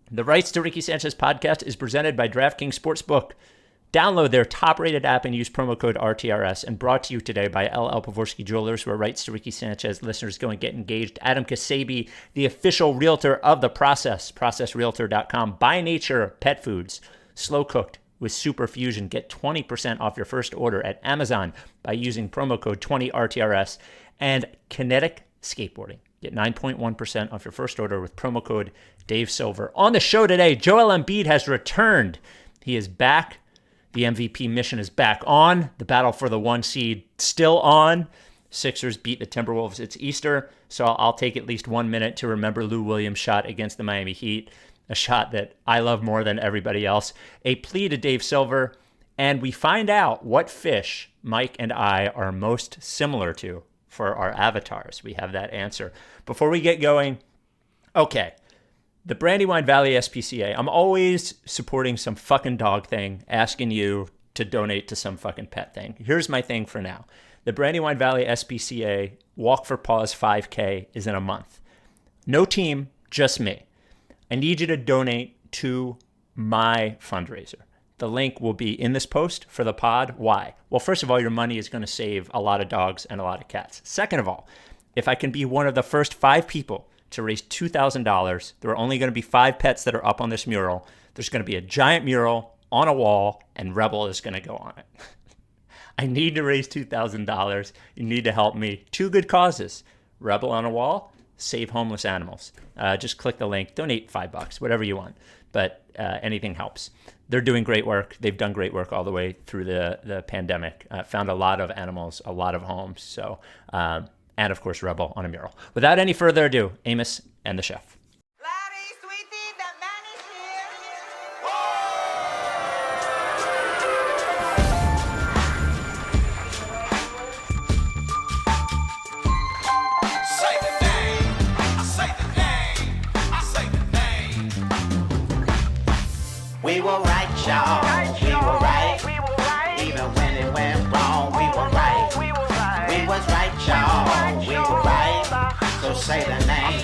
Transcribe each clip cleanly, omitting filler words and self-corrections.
The Rights to Ricky Sanchez podcast is presented by DraftKings Sportsbook. Download their top-rated app and use promo code RTRS, and brought to you today by LL Pavorsky Jewelers, where Rights to Ricky Sanchez listeners go and get engaged. Adam Kasabi, the official realtor of The Process, processrealtor.com. By Nature Pet Foods, slow cooked with Super Fusion. Get 20% off your first order at Amazon by using promo code 20RTRS. And Kinetic Skateboarding. Get 9.1% off your first order with promo code Dave Silver. On the show today, Joel Embiid has returned. He is back. The MVP mission is back on. The battle for the 1 seed still on. Sixers beat the Timberwolves. It's Easter, so I'll take at least 1 minute to remember Lou Williams' shot against the Miami Heat, a shot that I love more than everybody else. A plea to Dave Silver, and we find out what fish Mike and I are most similar to for our avatars. We have that answer. Before we get going, okay. The Brandywine Valley SPCA, I'm always supporting some fucking dog thing, asking you to donate to some fucking pet thing. Here's my thing for now. The Brandywine Valley SPCA Walk for Paws 5K is in a month. No team, just me. I need you to donate to my fundraiser. The link will be in this post for the pod. Why? Well, first of all, your money is going to save a lot of dogs and a lot of cats. Second of all, if I can be one of the first 5 people to raise $2,000. There are only going to be 5 pets that are up on this mural. There's going to be a giant mural on a wall, and Rebel is going to go on it. I need to raise $2,000. You need to help me. 2 good causes. Rebel on a wall, save homeless animals. Just click the link, donate $5, whatever you want. But anything helps. They're doing great work. They've done great work all the way through the pandemic. Found a lot of animals, a lot of homes. So, and of course, Rebel on a mural. Without any further ado, Amos and the chef. We were right, y'all. We were right. Even when it went wrong, we were right. We was right, y'all. We were right. So say the name.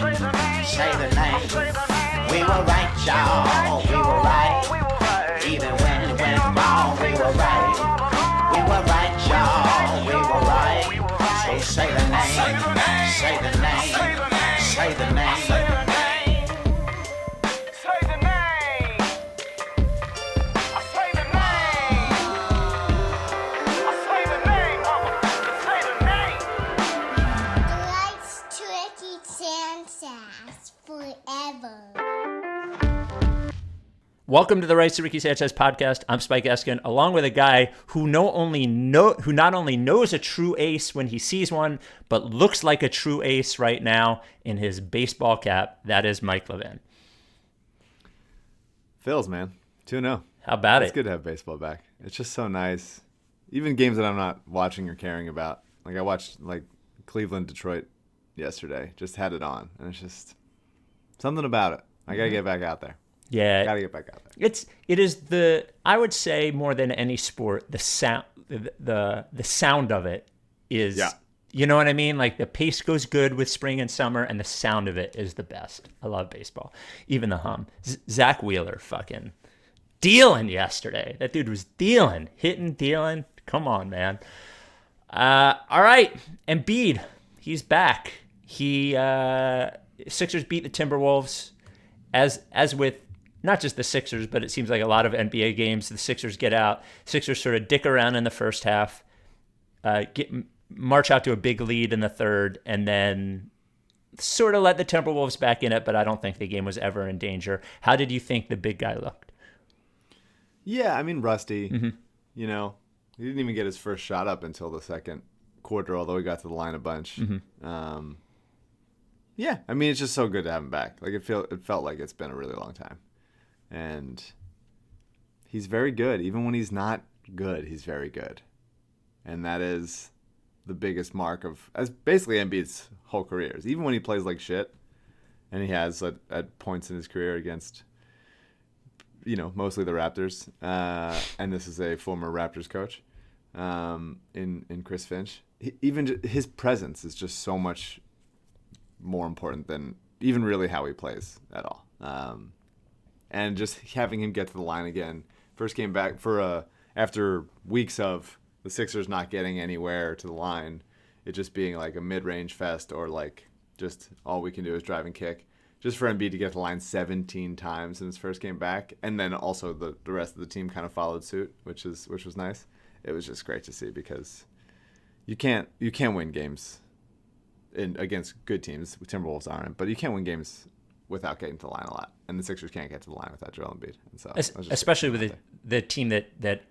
Say the name. We were right, y'all. We were right. Even when it went wrong, we were right. We were right, y'all. We were right. So say the name. Say the name. Say the name. Welcome to the Rights to Ricky Sanchez podcast. I'm Spike Eskin, along with a guy who not only knows a true ace when he sees one, but looks like a true ace right now in his baseball cap. That is Mike Levin. Phils, man. 2-0. How about It's good to have baseball back. It's just so nice. Even games that I'm not watching or caring about. Like I watched Cleveland, Detroit yesterday. Just had it on. And it's just something about it. I got to get back out there. Yeah, gotta get back out there. It is I would say more than any sport, the sound of it is, You know what I mean? Like the pace goes good with spring and summer, and the sound of it is the best. I love baseball, even the hum. Zach Wheeler fucking dealing yesterday. That dude was hitting, dealing. Come on, man. All right, Embiid, he's back. Sixers beat the Timberwolves, as with. Not just the Sixers, but it seems like a lot of NBA games, the Sixers get out. Sixers sort of dick around in the first half, march out to a big lead in the third, and then sort of let the Timberwolves back in it, but I don't think the game was ever in danger. How did you think the big guy looked? Yeah, I mean, rusty. Mm-hmm. You know, he didn't even get his first shot up until the second quarter, although he got to the line a bunch. Mm-hmm. Yeah, I mean, it's just so good to have him back. Like it felt like it's been a really long time. And he's very good. Even when he's not good, he's very good. And that is the biggest mark of as basically Embiid's whole career. Even when he plays like shit, and he has at points in his career against, mostly the Raptors. And this is a former Raptors coach in Chris Finch. Even his presence is just so much more important than even really how he plays at all. and just having him get to the line again. First game back after weeks of the Sixers not getting anywhere to the line, it just being like a mid-range fest or like just all we can do is drive and kick. Just for Embiid to get to the line 17 times in his first game back, and then also the rest of the team kind of followed suit, which was nice. It was just great to see because you can't win games against good teams. Timberwolves aren't, but you can't win games without getting to the line a lot, and the Sixers can't get to the line without Joel Embiid. And so, especially with the team that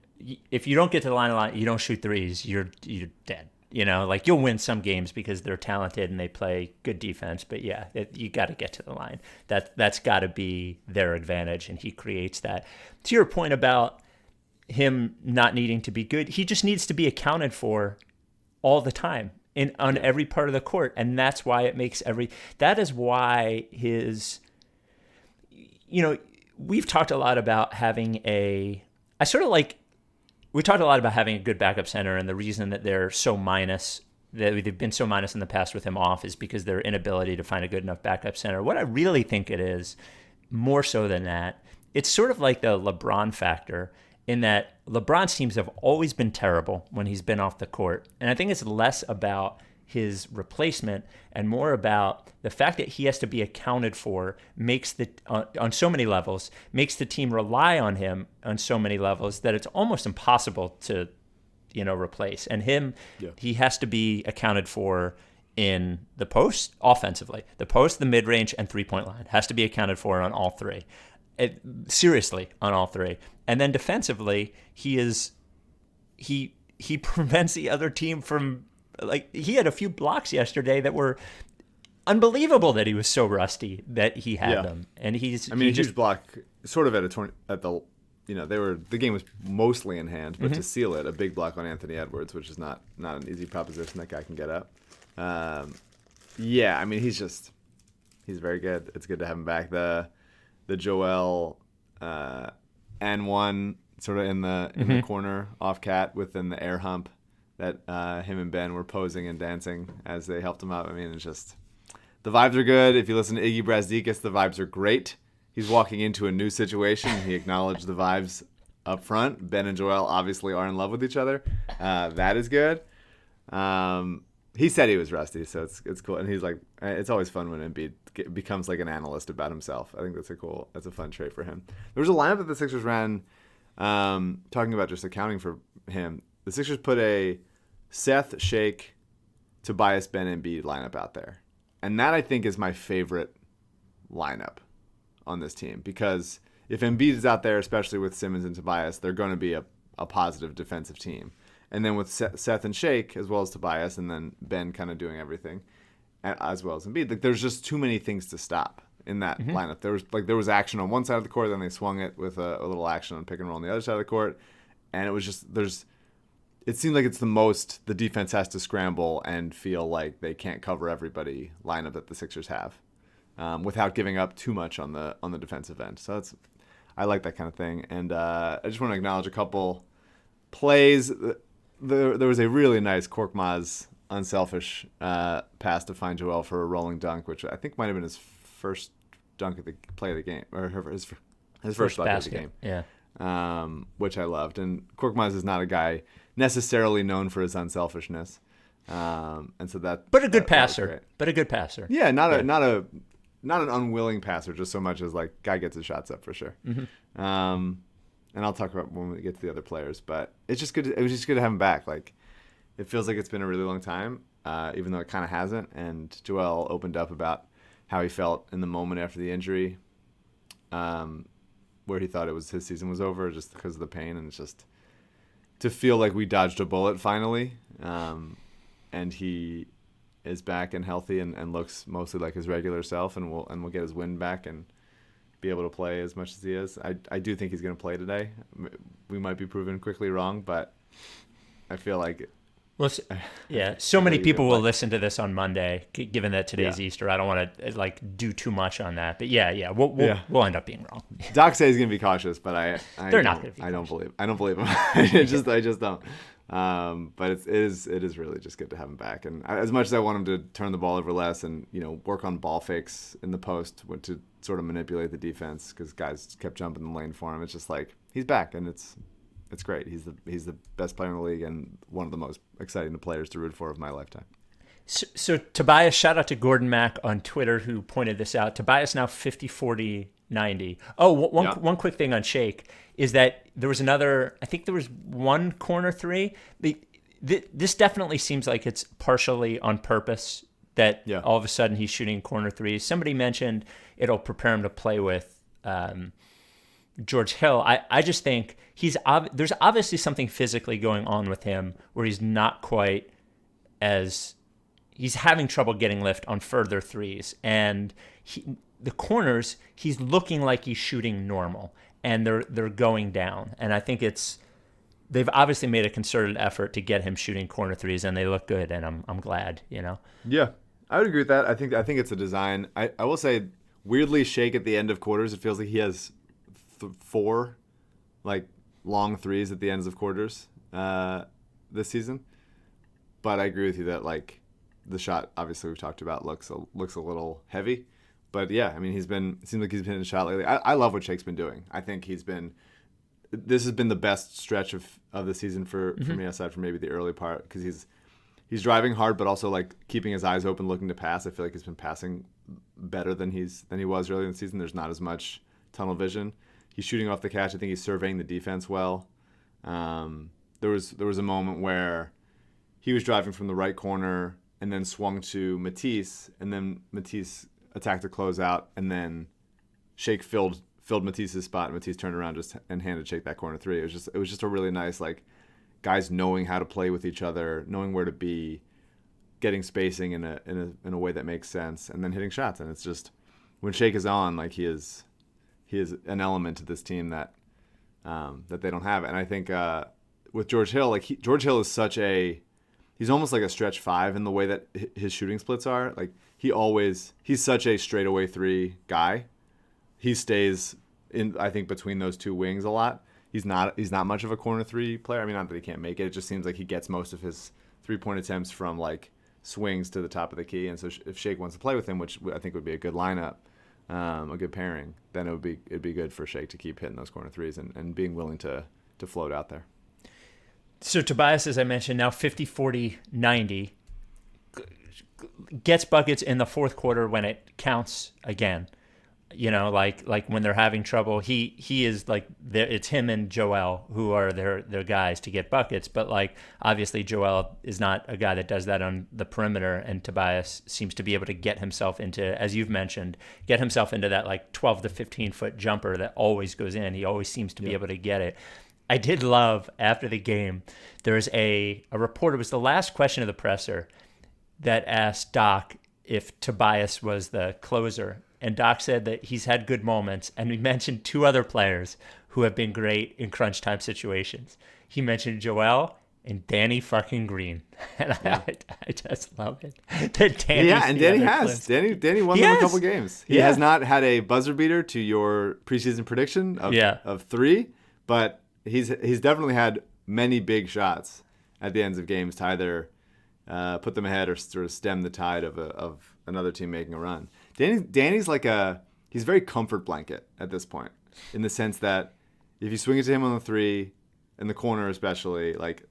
if you don't get to the line a lot, you don't shoot threes, you're dead. Like you'll win some games because they're talented and they play good defense, but yeah, you got to get to the line. That's got to be their advantage, and he creates that. To your point about him not needing to be good, he just needs to be accounted for all the time on every part of the court, and that's why it makes that is why we've talked a lot about having we talked a lot about having a good backup center, and the reason that they've been so minus in the past with him off is because their inability to find a good enough backup center. What I really think it is, more so than that, it's sort of like the LeBron factor in that LeBron's teams have always been terrible when he's been off the court. And I think it's less about his replacement and more about the fact that he has to be accounted for on so many levels, makes the team rely on him on so many levels that it's almost impossible to, replace. And he has to be accounted for in the post offensively. The post, the mid-range, and three-point line has to be accounted for on all three. Seriously, on all three. And then defensively, he prevents the other team from, like, he had a few blocks yesterday that were unbelievable that he was so rusty that he had them. And huge block sort of the game was mostly in hand, but to seal it, a big block on Anthony Edwards, which is not an easy proposition that guy can get up. He's very good. It's good to have him back. The Joel N1 sort of in the corner off cat within the air hump that him and Ben were posing and dancing as they helped him out. I mean, it's just the vibes are good. If you listen to Iggy Brazdikis, the vibes are great. He's walking into a new situation. He acknowledged the vibes up front. Ben and Joel obviously are in love with each other. That is good. He said he was rusty, so it's cool. And he's like, it's always fun when Embiid becomes like an analyst about himself. I think that's a fun trait for him. There was a lineup that the Sixers ran, talking about just accounting for him. The Sixers put a Seth, Shake, Tobias, Ben, Embiid lineup out there. And that, I think, is my favorite lineup on this team. Because if Embiid is out there, especially with Simmons and Tobias, they're going to be a positive defensive team. And then with Seth and Shake, as well as Tobias, and then Ben kind of doing everything, as well as Embiid, like, there's just too many things to stop in that lineup. There was action on one side of the court, then they swung it with a little action on pick and roll on the other side of the court. And it was just, it seemed like it's the most the defense has to scramble and feel like they can't cover everybody lineup that the Sixers have, without giving up too much on the defensive end. So I like that kind of thing. And I just want to acknowledge a couple plays. There was a really nice Korkmaz unselfish pass to find Joel for a rolling dunk, which I think might have been his first dunk at the play of the game, or his first dunk of the game. Yeah. Which I loved. And Korkmaz is not a guy necessarily known for his unselfishness, and so that. But a good passer. Yeah, not an unwilling passer, just so much as like guy gets his shots up for sure. And I'll talk about when we get to the other players, but it's just good. It was just good to have him back. Like, it feels like it's been a really long time, even though it kind of hasn't. And Joel opened up about how he felt in the moment after the injury, where he thought his season was over just because of the pain, and it's just to feel like we dodged a bullet finally, and he is back and healthy and looks mostly like his regular self, and we'll get his wind back and be able to play as much as he is. I do think he's going to play today. We might be proven quickly wrong, but I feel like so many people will listen to this on Monday, given that today's Easter. I don't want to do too much on that, but we'll end up being wrong. Doc says he's going to be cautious, but they're not going to be. I don't believe him. I just don't. But it is really just good to have him back. And as much as I want him to turn the ball over less and work on ball fakes in the post to sort of manipulate the defense because guys kept jumping the lane for him, it's just like he's back and it's great. He's the best player in the league and one of the most exciting players to root for of my lifetime. So Tobias, shout out to Gordon Mack on Twitter who pointed this out. Tobias now 50, 40, 90. Oh, one quick thing on Shake is that there was I think there was one corner three. This definitely seems like it's partially on purpose that all of a sudden he's shooting corner threes. Somebody mentioned it'll prepare him to play with George Hill. I just think there's obviously something physically going on with him where he's not quite he's having trouble getting lift on further threes. And the corners, he's looking like he's shooting normal, and they're going down. And I think they've obviously made a concerted effort to get him shooting corner threes, and they look good. And I'm glad, Yeah, I would agree with that. I think it's a design. I will say, weirdly, Shake at the end of quarters, it feels like he has 4 like long threes at the ends of quarters this season. But I agree with you that like the shot, obviously we've talked about, looks a little heavy. But yeah, I mean, it seems like he's been hitting a shot lately. I love what Shake's been doing. I think this has been the best stretch of the season for me, aside from maybe the early part, because he's driving hard, but also like keeping his eyes open, looking to pass. I feel like he's been passing better than he was earlier in the season. There's not as much tunnel vision. He's shooting off the catch. I think he's surveying the defense well. There was a moment where he was driving from the right corner and then swung to Matisse, and then Matisse attacked a closeout, and then Shake filled Matisse's spot, and Matisse turned around and handed Shake that corner three. It was just a really nice, like, guys knowing how to play with each other, knowing where to be, getting spacing in a way that makes sense, and then hitting shots. And it's just, when Shake is on, like, he is an element to this team that they don't have. And I think with George Hill, like, George Hill is he's almost like a stretch 5 in the way that his shooting splits are. Like, he's such a straightaway 3 guy. He stays in, I think, between those two wings a lot. He's not much of a corner 3 player. I mean, not that he can't make it. It just seems like he gets most of his 3-point attempts from like swings to the top of the key. And so if Shake wants to play with him, which I think would be a good lineup, a good pairing, then it'd be good for Shake to keep hitting those corner threes and being willing to float out there. So Tobias, as I mentioned, now 50, 40, 90, gets buckets in the fourth quarter when it counts again. Like when they're having trouble, he is like, it's him and Joel who are their guys to get buckets. But like, obviously Joel is not a guy that does that on the perimeter, and Tobias seems to be able to get himself into, as you've mentioned, that like 12 to 15 foot jumper that always goes in. He always seems to be able to get it. I did love, after the game, there's a reporter, it was the last question of the presser, that asked Doc if Tobias was the closer. And Doc said that he's had good moments, and he mentioned 2 other players who have been great in crunch time situations. He mentioned Joel and Danny fucking Green. And I just love it. Danny won them a couple games. He has not had a buzzer beater to your preseason prediction of 3, but he's definitely had many big shots at the ends of games to either put them ahead or sort of stem the tide of another team making a run. Danny's like he's very comfort blanket at this point, in the sense that if you swing it to him on the 3, in the corner especially, like,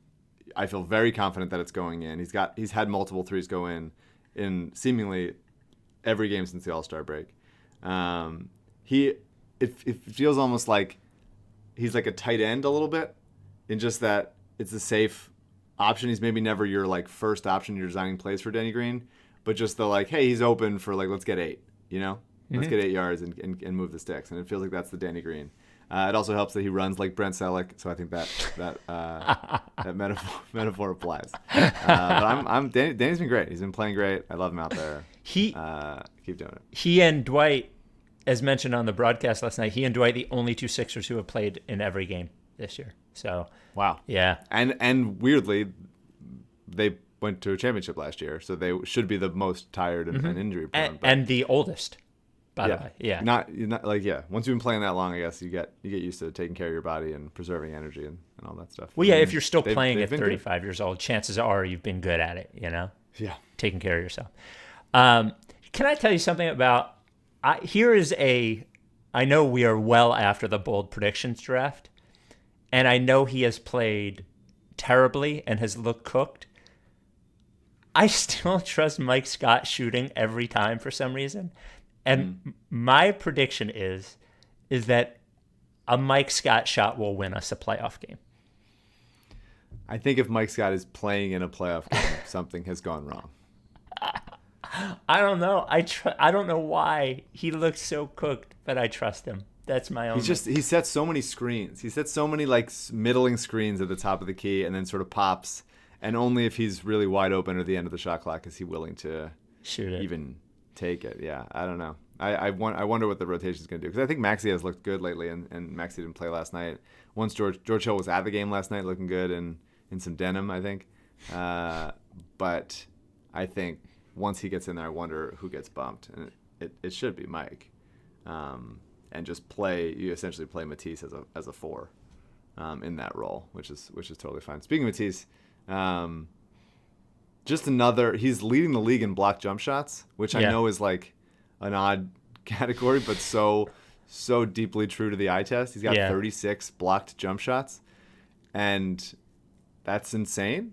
I feel very confident that it's going in. He's had multiple 3s go in seemingly every game since the All-Star break. It feels almost like he's like a tight end a little bit, in just that it's a safe option. He's maybe never your like first option you're designing plays for Danny Green, but just the like, hey, he's open for like, let's get 8, let's get 8 yards and move the sticks. And it feels like that's the Danny Green. It also helps that he runs like Brent Selleck, so I think that metaphor applies. But Danny's been great. He's been playing great. I love him out there. Keep doing it. He and Dwight, as mentioned on the broadcast last night, he and Dwight, the only 2 Sixers who have played in every game this year. So wow, yeah, and weirdly, they went to a championship last year, so they should be the most tired and injury prone. And the oldest. by the way. Yeah. You're not like, yeah. Once you've been playing that long, I guess you get used to taking care of your body and preserving energy and all that stuff. Well, yeah, if you're still playing they've at been 35 years old, chances are you've been good at it, Yeah. taking care of yourself. Can I tell you something about, I know we are well after the bold predictions draft, and I know he has played terribly and has looked cooked. I still trust Mike Scott shooting every time for some reason. And my prediction is that a Mike Scott shot will win us a playoff game. I think if Mike Scott is playing in a playoff game, something has gone wrong. I don't know. I don't know why he looks so cooked, but I trust him. That's my own. He sets so many screens. He sets so many like middling screens at the top of the key, and then sort of pops. And only if he's really wide open at the end of the shot clock is he willing to shoot it, even take it. Yeah, I don't know. I wonder what the rotation is going to do, because I think Maxey has looked good lately, and Maxey didn't play last night. Once George Hill was at the game last night, looking good in some denim, I think. But I think once he gets in there, I wonder who gets bumped, and it should be Mike. And just you essentially play Matisse as a 4 in that role, which is totally fine. Speaking of Matisse. He's leading the league in blocked jump shots, which I know is like an odd category, but so deeply true to the eye test. He's got 36 blocked jump shots, and that's insane.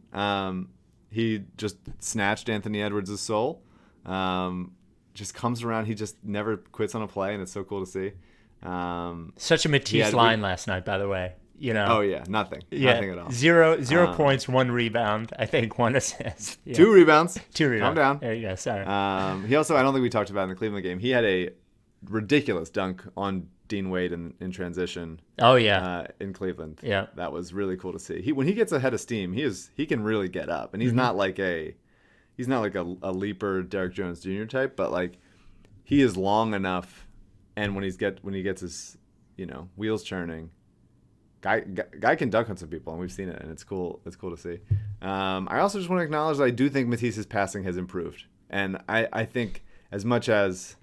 He just snatched Anthony Edwards' soul. Just comes around. He just never quits on a play, and it's so cool to see. Such a Matisse line last night, by the way. Oh yeah, nothing at all. Zero points, 1 rebound, I think 1 assist. Yeah. 2 rebounds. 2 rebounds. Calm down. There you go. Sorry. He also, I don't think we talked about in the Cleveland game, he had a ridiculous dunk on Dean Wade in transition. Oh yeah. In Cleveland. Yeah. That was really cool to see. When he gets ahead of steam, he can really get up, and he's not like a leaper Derrick Jones Jr. type, but like he is long enough, and when he gets his wheels churning. Guy can dunk on some people, and we've seen it, and it's cool. It's cool to see. I also just want to acknowledge that I do think Matisse's passing has improved, and I think as much as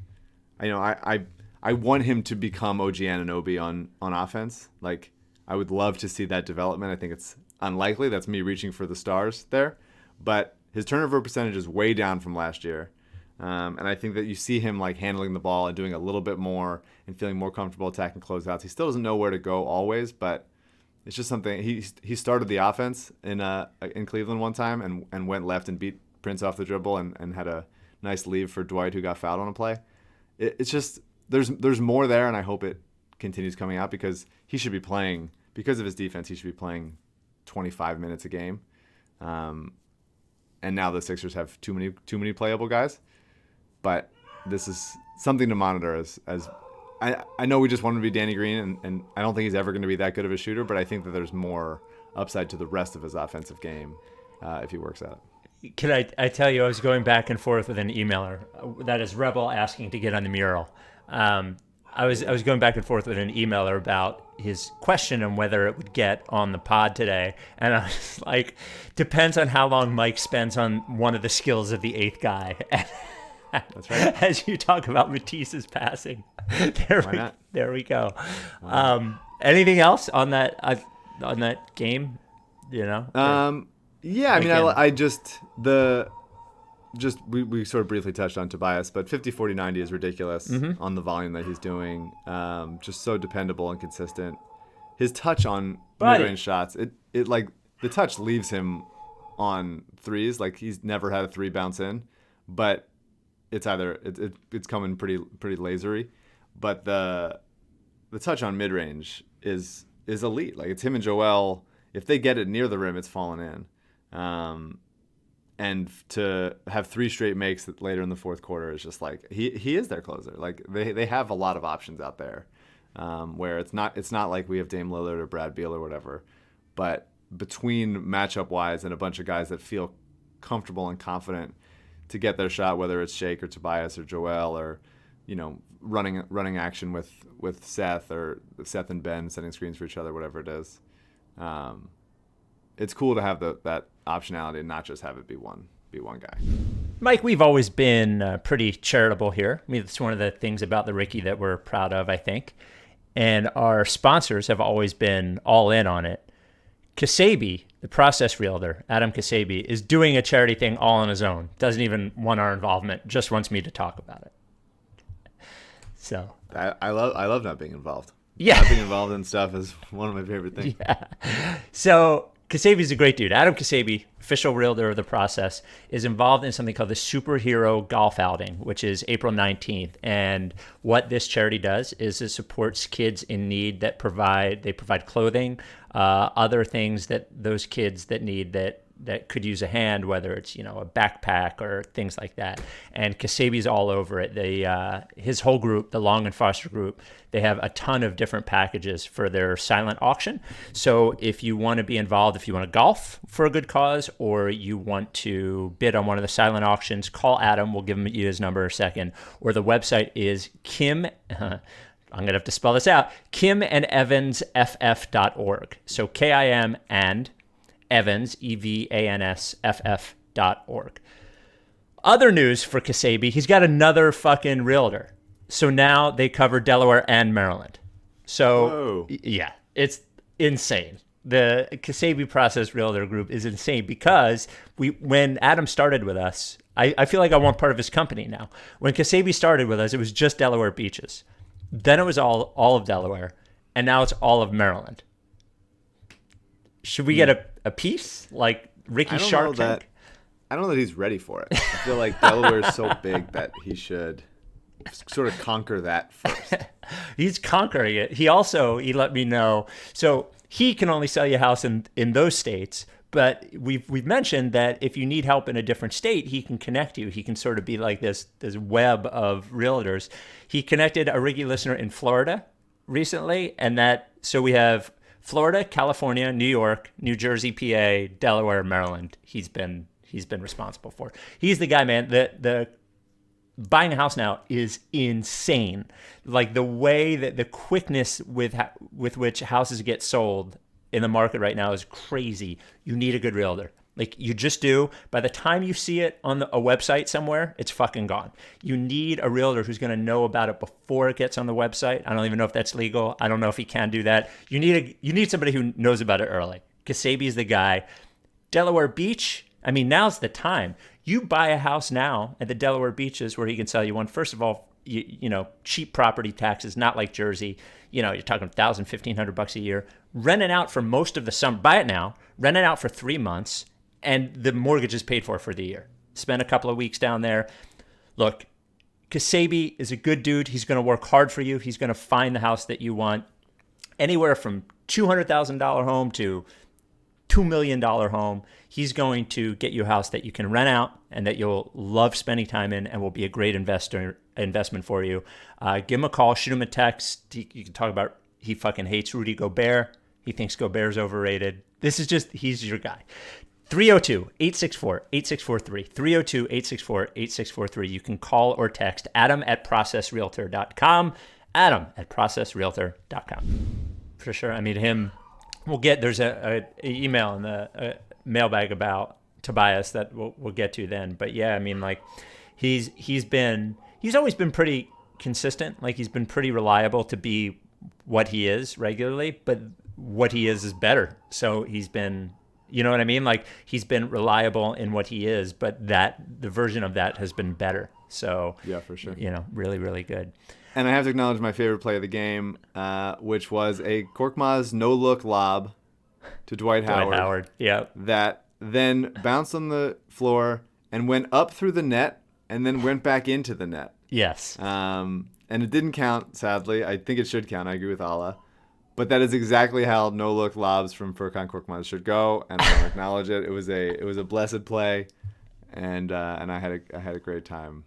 I want him to become OG Anunoby on offense. Like I would love to see that development. I think it's unlikely. That's me reaching for the stars there, but his turnover percentage is way down from last year. And I think that you see him like handling the ball and doing a little bit more and feeling more comfortable attacking closeouts. He still doesn't know where to go always, but it's just something. He started the offense in Cleveland one time and went left and beat Prince off the dribble and had a nice leave for Dwight, who got fouled on a play. It's just there's more there, and I hope it continues coming out, because he should be playing, because of his defense, he should be playing 25 minutes a game. And now the Sixers have too many playable guys. But this is something to monitor as I know we just want him to be Danny Green, and I don't think he's ever going to be that good of a shooter, but I think that there's more upside to the rest of his offensive game if he works at it. Can I tell you, I was going back and forth with an emailer, that is Rebel, asking to get on the mural. I was going back and forth with an emailer about his question on whether it would get on the pod today, and I was like, depends on how long Mike spends on one of the skills of the eighth guy. That's right. As you talk about Matisse's passing, there we go. Anything else on that game? Yeah, I mean, we sort of briefly touched on Tobias, but 50, 40, 90 is ridiculous on the volume that he's doing. Just so dependable and consistent. His touch on mid-range shots, it like the touch leaves him on threes. Like he's never had a 3 bounce in, but it's either it's coming pretty lasery, but the touch on mid range is elite. Like it's him and Joel. If they get it near the rim, it's falling in. And to have 3 straight makes later in the fourth quarter is just like he is their closer. Like they have a lot of options out there, where it's not like we have Dame Lillard or Brad Beal or whatever, but between matchup wise and a bunch of guys that feel comfortable and confident to get their shot, whether it's Shake or Tobias or Joel or, running action with Seth or Seth and Ben setting screens for each other, whatever it is. It's cool to have that optionality and not just have it be one guy. Mike, we've always been pretty charitable here. I mean, it's one of the things about the Ricky that we're proud of, I think. And our sponsors have always been all in on it. Kasabi, the process realtor, Adam Kasabi, is doing a charity thing all on his own. Doesn't even want our involvement, just wants me to talk about it. So I love not being involved. Yeah. Not being involved in stuff is one of my favorite things. Yeah. So Kasabi's a great dude. Adam Kasabi, official realtor of the process, is involved in something called the Superhero Golf Outing, which is April 19th. And what this charity does is it supports kids in need that provide clothing, other things that those kids that need that could use a hand, whether it's, a backpack or things like that. And Kasabi's all over it. His whole group, the Long and Foster group, they have a ton of different packages for their silent auction. So if you want to be involved, if you want to golf for a good cause, or you want to bid on one of the silent auctions, call Adam. We'll give you his number in a second. Or the website is I'm going to have to spell this out, kimandevansff.org. So KIM and Evans, EVANSFF.org. Other news for Kasabi, he's got another fucking realtor. So now they cover Delaware and Maryland. So, Whoa. Yeah, it's insane. The Kasabi Process Realtor Group is insane because when Adam started with us, I feel like I want part of his company now. When Kasabi started with us, it was just Delaware beaches. Then it was all of Delaware, and now it's all of Maryland. Should we get a piece like Ricky Shark Tank? I don't know that he's ready for it. I feel like Delaware is so big that he should sort of conquer that first. He's conquering it. He let me know. So he can only sell you a house in those states. But we've mentioned that if you need help in a different state, he can connect you. He can sort of be like this web of realtors. He connected a Ricky listener in Florida recently, so we have Florida, California, New York, New Jersey, PA, Delaware, Maryland. He's been responsible for. He's the guy, man. The buying a house now is insane. Like the way that the quickness with which houses get sold in the market right now is crazy. You need a good realtor. Like you just do. By the time you see it on a website somewhere, it's fucking gone. You need a realtor who's going to know about it before it gets on the website. I don't even know if that's legal. I don't know if he can do that. You need somebody who knows about it early. Kasabi's the guy. Delaware Beach, I mean, now's the time. You buy a house now at the Delaware beaches where he can sell you one. First of all, cheap property taxes, not like Jersey. You're talking $1,000, $1,500 a year. Rent it out for most of the summer. Buy it now. Rent it out for 3 months. And the mortgage is paid for the year. Spend a couple of weeks down there. Look, Kasabi is a good dude. He's going to work hard for you. He's going to find the house that you want. Anywhere from $200,000 home to $2 million home. He's going to get you a house that you can rent out and that you'll love spending time in and will be a great investment for you. Give him a call. Shoot him a text. You can talk about he fucking hates Rudy Gobert. He thinks Gobert's overrated. He's your guy. 302-864-8643. 302-864-8643. You can call or text adam@processrealtor.com. adam@processrealtor.com. For sure. I mean, there's a email in the mailbag about Tobias that we'll get to then. But yeah, I mean, like he's always been pretty consistent. Like he's been pretty reliable to be what he is regularly, but what he is better. So he's been, you know what I mean? Like he's been reliable in what he is, but the version of that has been better. So yeah, for sure. Really, really good. And I have to acknowledge my favorite play of the game, which was a Korkmaz no-look lob to Dwight Howard. Dwight Howard, yeah. That then bounced on the floor and went up through the net and then went back into the net. Yes. And it didn't count, sadly. I think it should count. I agree with Allah. But that is exactly how no-look lobs from Furkan Korkmaz should go, and I want to acknowledge it. It was a blessed play, and I had a great time.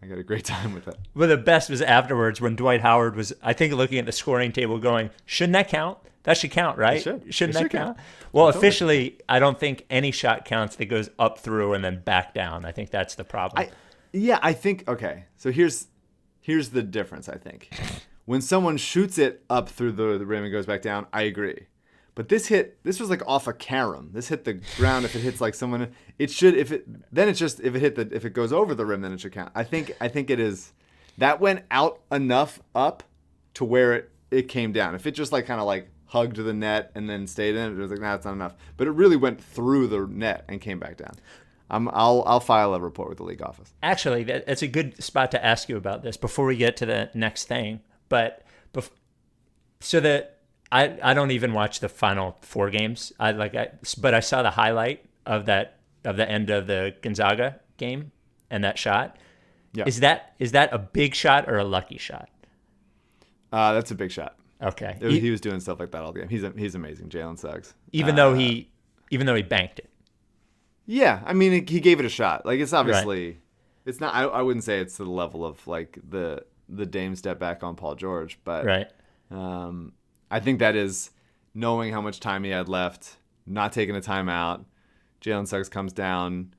I got a great time with it. Well, the best was afterwards when Dwight Howard was, I think, looking at the scoring table going, shouldn't that count? That should count, right? Shouldn't that count? Well, officially, I don't think any shot counts that goes up through and then back down. I think that's the problem. I think, okay, so here's the difference, I think. When someone shoots it up through the rim and goes back down, I agree. But this was like off a carom. This hit the ground. If it hits like someone, it should. If it goes over the rim, then it should count. I think it is. That went out enough up to where it came down. If it just like kind of like hugged the net and then stayed in it, was like, nah, that's not enough. But it really went through the net and came back down. I'll file a report with the league office. Actually, that's a good spot to ask you about this before we get to the next thing. But I don't even watch the final 4 games. But I saw the highlight of the end of the Gonzaga game and that shot. Yeah. Is that a big shot or a lucky shot? That's a big shot. Okay. He was doing stuff like that all the game. He's amazing. Jalen Suggs. Even though he banked it. Yeah, I mean, he gave it a shot. Like, it's obviously, right. It's not. I wouldn't say it's to the level of like the Dame step back on Paul George, but right. I think that is knowing how much time he had left, not taking a timeout. Jalen Suggs comes down,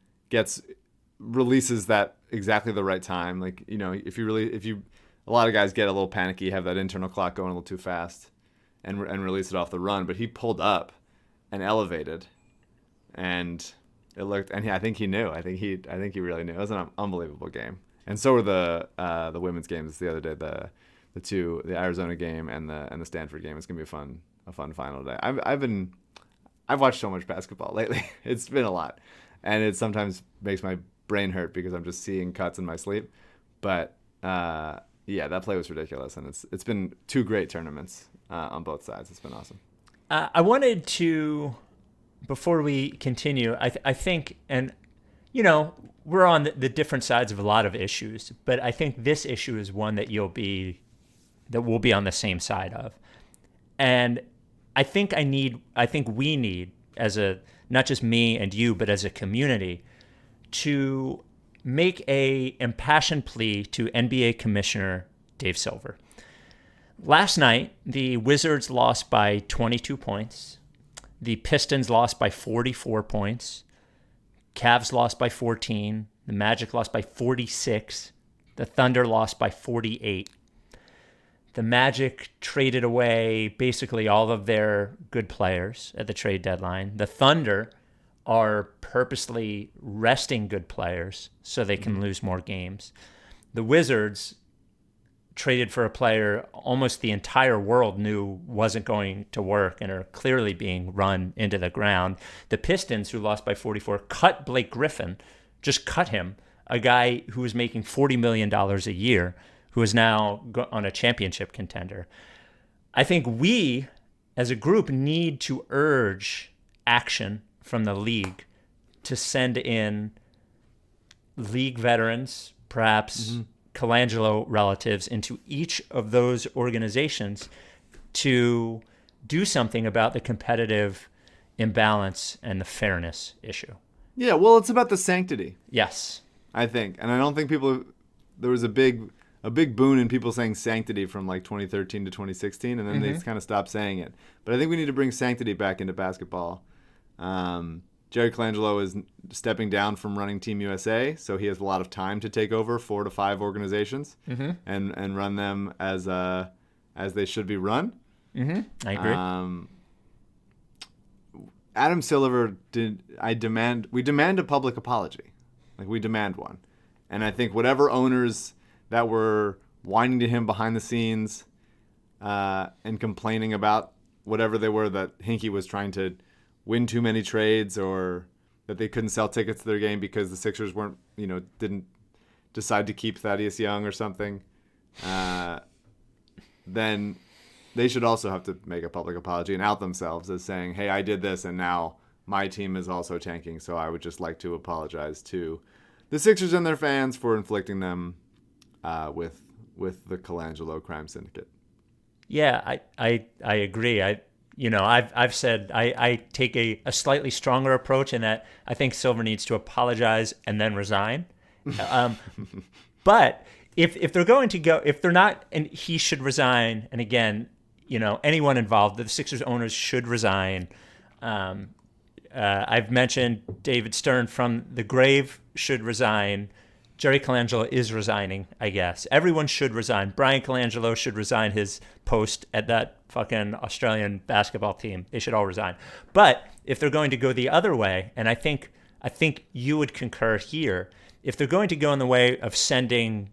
releases that exactly the right time. Like, you know, a lot of guys get a little panicky, have that internal clock going a little too fast, and release it off the run. But he pulled up and elevated, and it looked. And I think he knew. I think he really knew. It was an unbelievable game. And so were the women's games the other day. The Arizona game and the Stanford game. It's gonna be a fun final day. I've watched so much basketball lately. It's been a lot, and it sometimes makes my brain hurt because I'm just seeing cuts in my sleep. But yeah, that play was ridiculous, and it's been 2 great tournaments on both sides. It's been awesome. I wanted to, before we continue, I think, and you know, we're on the different sides of a lot of issues, but I think this issue is one that we'll be on the same side of. And I think we need, as not just me and you, but as a community, to make a impassioned plea to NBA Commissioner Dave Silver. Last night, the Wizards lost by 22 points. The Pistons lost by 44 points. Cavs lost by 14. The Magic lost by 46. The Thunder lost by 48. The Magic traded away basically all of their good players at the trade deadline. The Thunder are purposely resting good players so they can lose more games. The Wizards traded for a player almost the entire world knew wasn't going to work and are clearly being run into the ground. The Pistons, who lost by 44, cut Blake Griffin, just cut him, a guy who was making $40 million a year, who is now on a championship contender. I think we, as a group, need to urge action from the league to send in league veterans, perhaps Colangelo relatives, into each of those organizations to do something about the competitive imbalance and the fairness issue. Yeah, well, it's about the sanctity. Yes. I think. And I don't think there was a big boon in people saying sanctity from like 2013 to 2016, and then they kind of stopped saying it. But I think we need to bring sanctity back into basketball. Jerry Colangelo is stepping down from running Team USA, so he has a lot of time to take over 4 to 5 organizations and run them as they should be run. I agree. Adam Silver we demand a public apology. Like, we demand one. And I think whatever owners that were whining to him behind the scenes and complaining about whatever they were, that Hinkie was trying to win too many trades, or that they couldn't sell tickets to their game because the Sixers didn't decide to keep Thaddeus Young or something, then they should also have to make a public apology and out themselves as saying, hey, I did this and now my team is also tanking, so I would just like to apologize to the Sixers and their fans for inflicting them with the Colangelo crime syndicate. Yeah, I agree. I've said I take a slightly stronger approach in that I think Silver needs to apologize and then resign. But if they're going to go, if they're not, and he should resign. And again, anyone involved, the Sixers owners should resign. I've mentioned David Stern from the grave should resign. Jerry Colangelo is resigning, I guess. Everyone should resign. Brian Colangelo should resign his post at that fucking Australian basketball team. They should all resign. But if they're going to go the other way, and I think you would concur here, if they're going to go in the way of sending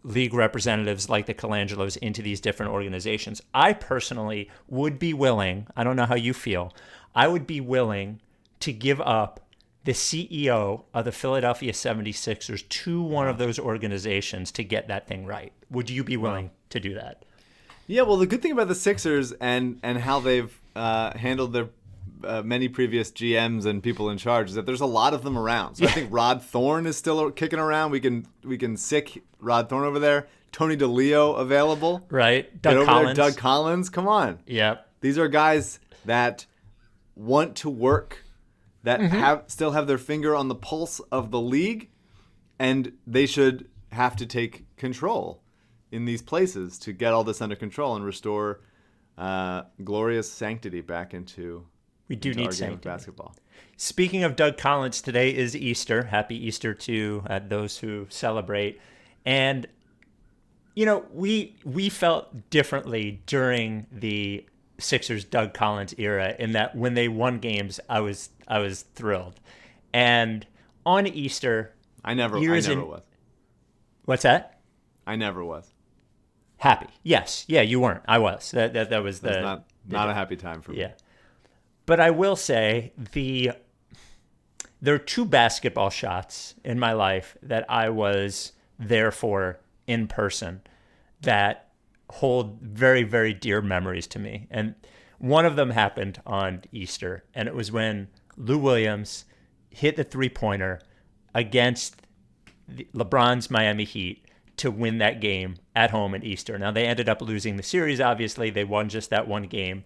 league representatives like the Colangelos into these different organizations, I personally would be willing, I don't know how you feel, I would be willing to give up the CEO of the Philadelphia 76ers to one of those organizations to get that thing right. Would you be willing to do that? Yeah, well, the good thing about the Sixers and how they've handled their many previous GMs and people in charge is that there's a lot of them around. So I think Rod Thorne is still kicking around. We can sick Rod Thorne over there. Tony DeLeo available. Right. Doug Collins. Doug Collins. Come on. Yep. These are guys that want to work, that still have their finger on the pulse of the league, and they should have to take control in these places to get all this under control and restore glorious sanctity back into we do need our game of sanctity. basketball. Speaking of Doug Collins, today is Easter. Happy Easter to those who celebrate. And, you know, we felt differently during the Sixers Doug Collins era in that when they won games, I was thrilled. And on Easter, I never was. What's that? I never was. Happy. Yes. Yeah, you weren't. I was. That was not a happy time for me. Yeah. But I will say there are two basketball shots in my life that I was there for in person that hold very, very dear memories to me. And one of them happened on Easter, and it was when Lou Williams hit the three-pointer against LeBron's Miami Heat to win that game at home at Easter. Now, they ended up losing the series, obviously. They won just that one game.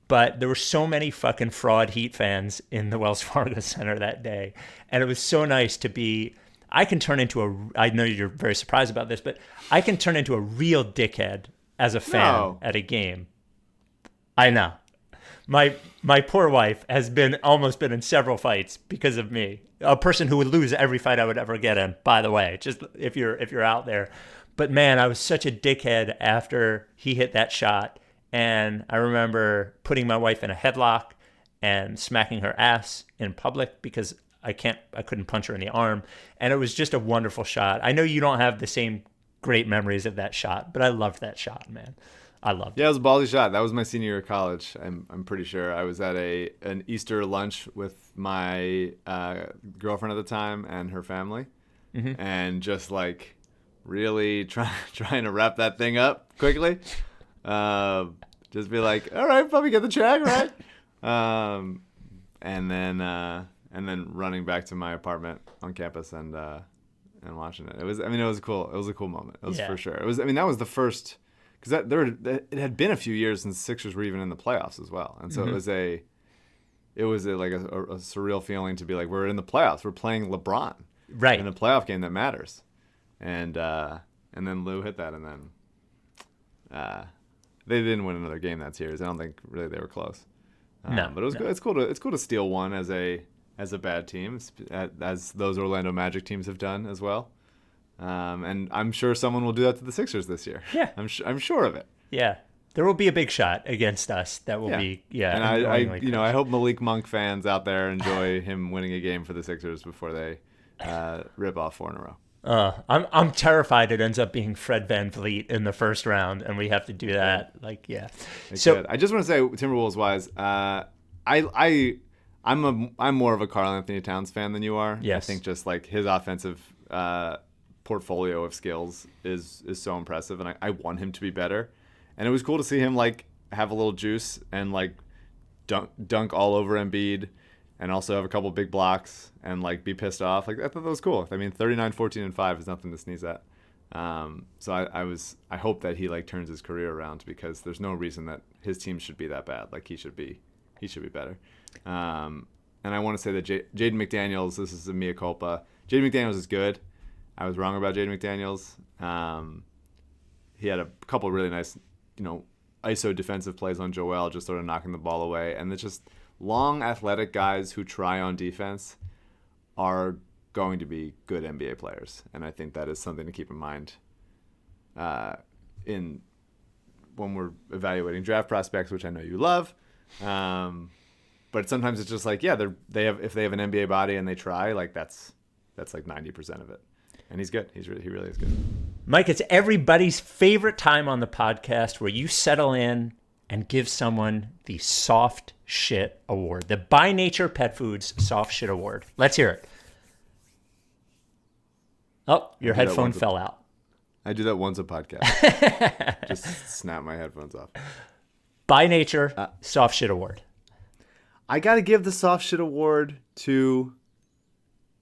But there were so many fucking fraud Heat fans in the Wells Fargo Center that day. And it was so nice to be... I know you're very surprised about this, but I can turn into a real dickhead as a fan at a game. I know. My poor wife has almost been in several fights because of me. A person who would lose every fight I would ever get in, by the way, just if you're out there. But man, I was such a dickhead after he hit that shot. And I remember putting my wife in a headlock and smacking her ass in public because I couldn't punch her in the arm. And it was just a wonderful shot. I know you don't have the same great memories of that shot, but I loved that shot, man. I loved it. Yeah, it was a ballsy shot. That was my senior year of college. I'm pretty sure. I was at an Easter lunch with my girlfriend at the time and her family, and just like really trying to wrap that thing up quickly. Just be like, all right, probably get the check, right? And then running back to my apartment on campus and watching it. It was cool. It was a cool moment. It was for sure. It was. That was the first. Because it had been a few years since the Sixers were even in the playoffs as well, and so it was a surreal feeling to be like, we're in the playoffs, we're playing LeBron, right, in a playoff game that matters, and then Lou hit that, and then they didn't win another game that series. I don't think really they were close. No, but it was good. It's cool to steal one as a bad team, as those Orlando Magic teams have done as well. And I'm sure someone will do that to the Sixers this year. Yeah. I'm sure of it. Yeah. There will be a big shot against us that will be, And I hope Malik Monk fans out there enjoy him winning a game for the Sixers before they rip off 4 in a row. I'm terrified it ends up being Fred VanVleet in the first round, and we have to do that. So I just want to say, Timberwolves wise, I'm more of a Karl Anthony Towns fan than you are. Yes. I think just like his offensive portfolio of skills is so impressive, and I want him to be better. And it was cool to see him like have a little juice and like dunk all over Embiid, and also have a couple big blocks and like be pissed off. Like I thought that was cool. 39, 14, and 5 is nothing to sneeze at. So I hope that he like turns his career around, because there's no reason that his team should be that bad. Like he should be better. And I want to say that Jaden McDaniels, this is a mea culpa. Jaden McDaniels is good. I was wrong about Jaden McDaniels. He had a couple really nice, ISO defensive plays on Joel, just sort of knocking the ball away. And it's just long, athletic guys who try on defense are going to be good NBA players, and I think that is something to keep in mind in when we're evaluating draft prospects, which I know you love. But sometimes it's just like, yeah, if they have an NBA body and they try, like that's like 90% of it. And he's good. He really is good. Mike, it's everybody's favorite time on the podcast where you settle in and give someone the Soft Shit Award, the By Nature Pet Foods Soft Shit Award. Let's hear it. Oh, your headphone fell out. I do that once a podcast. Just snap my headphones off. By Nature Soft Shit Award. I got to give the Soft Shit Award to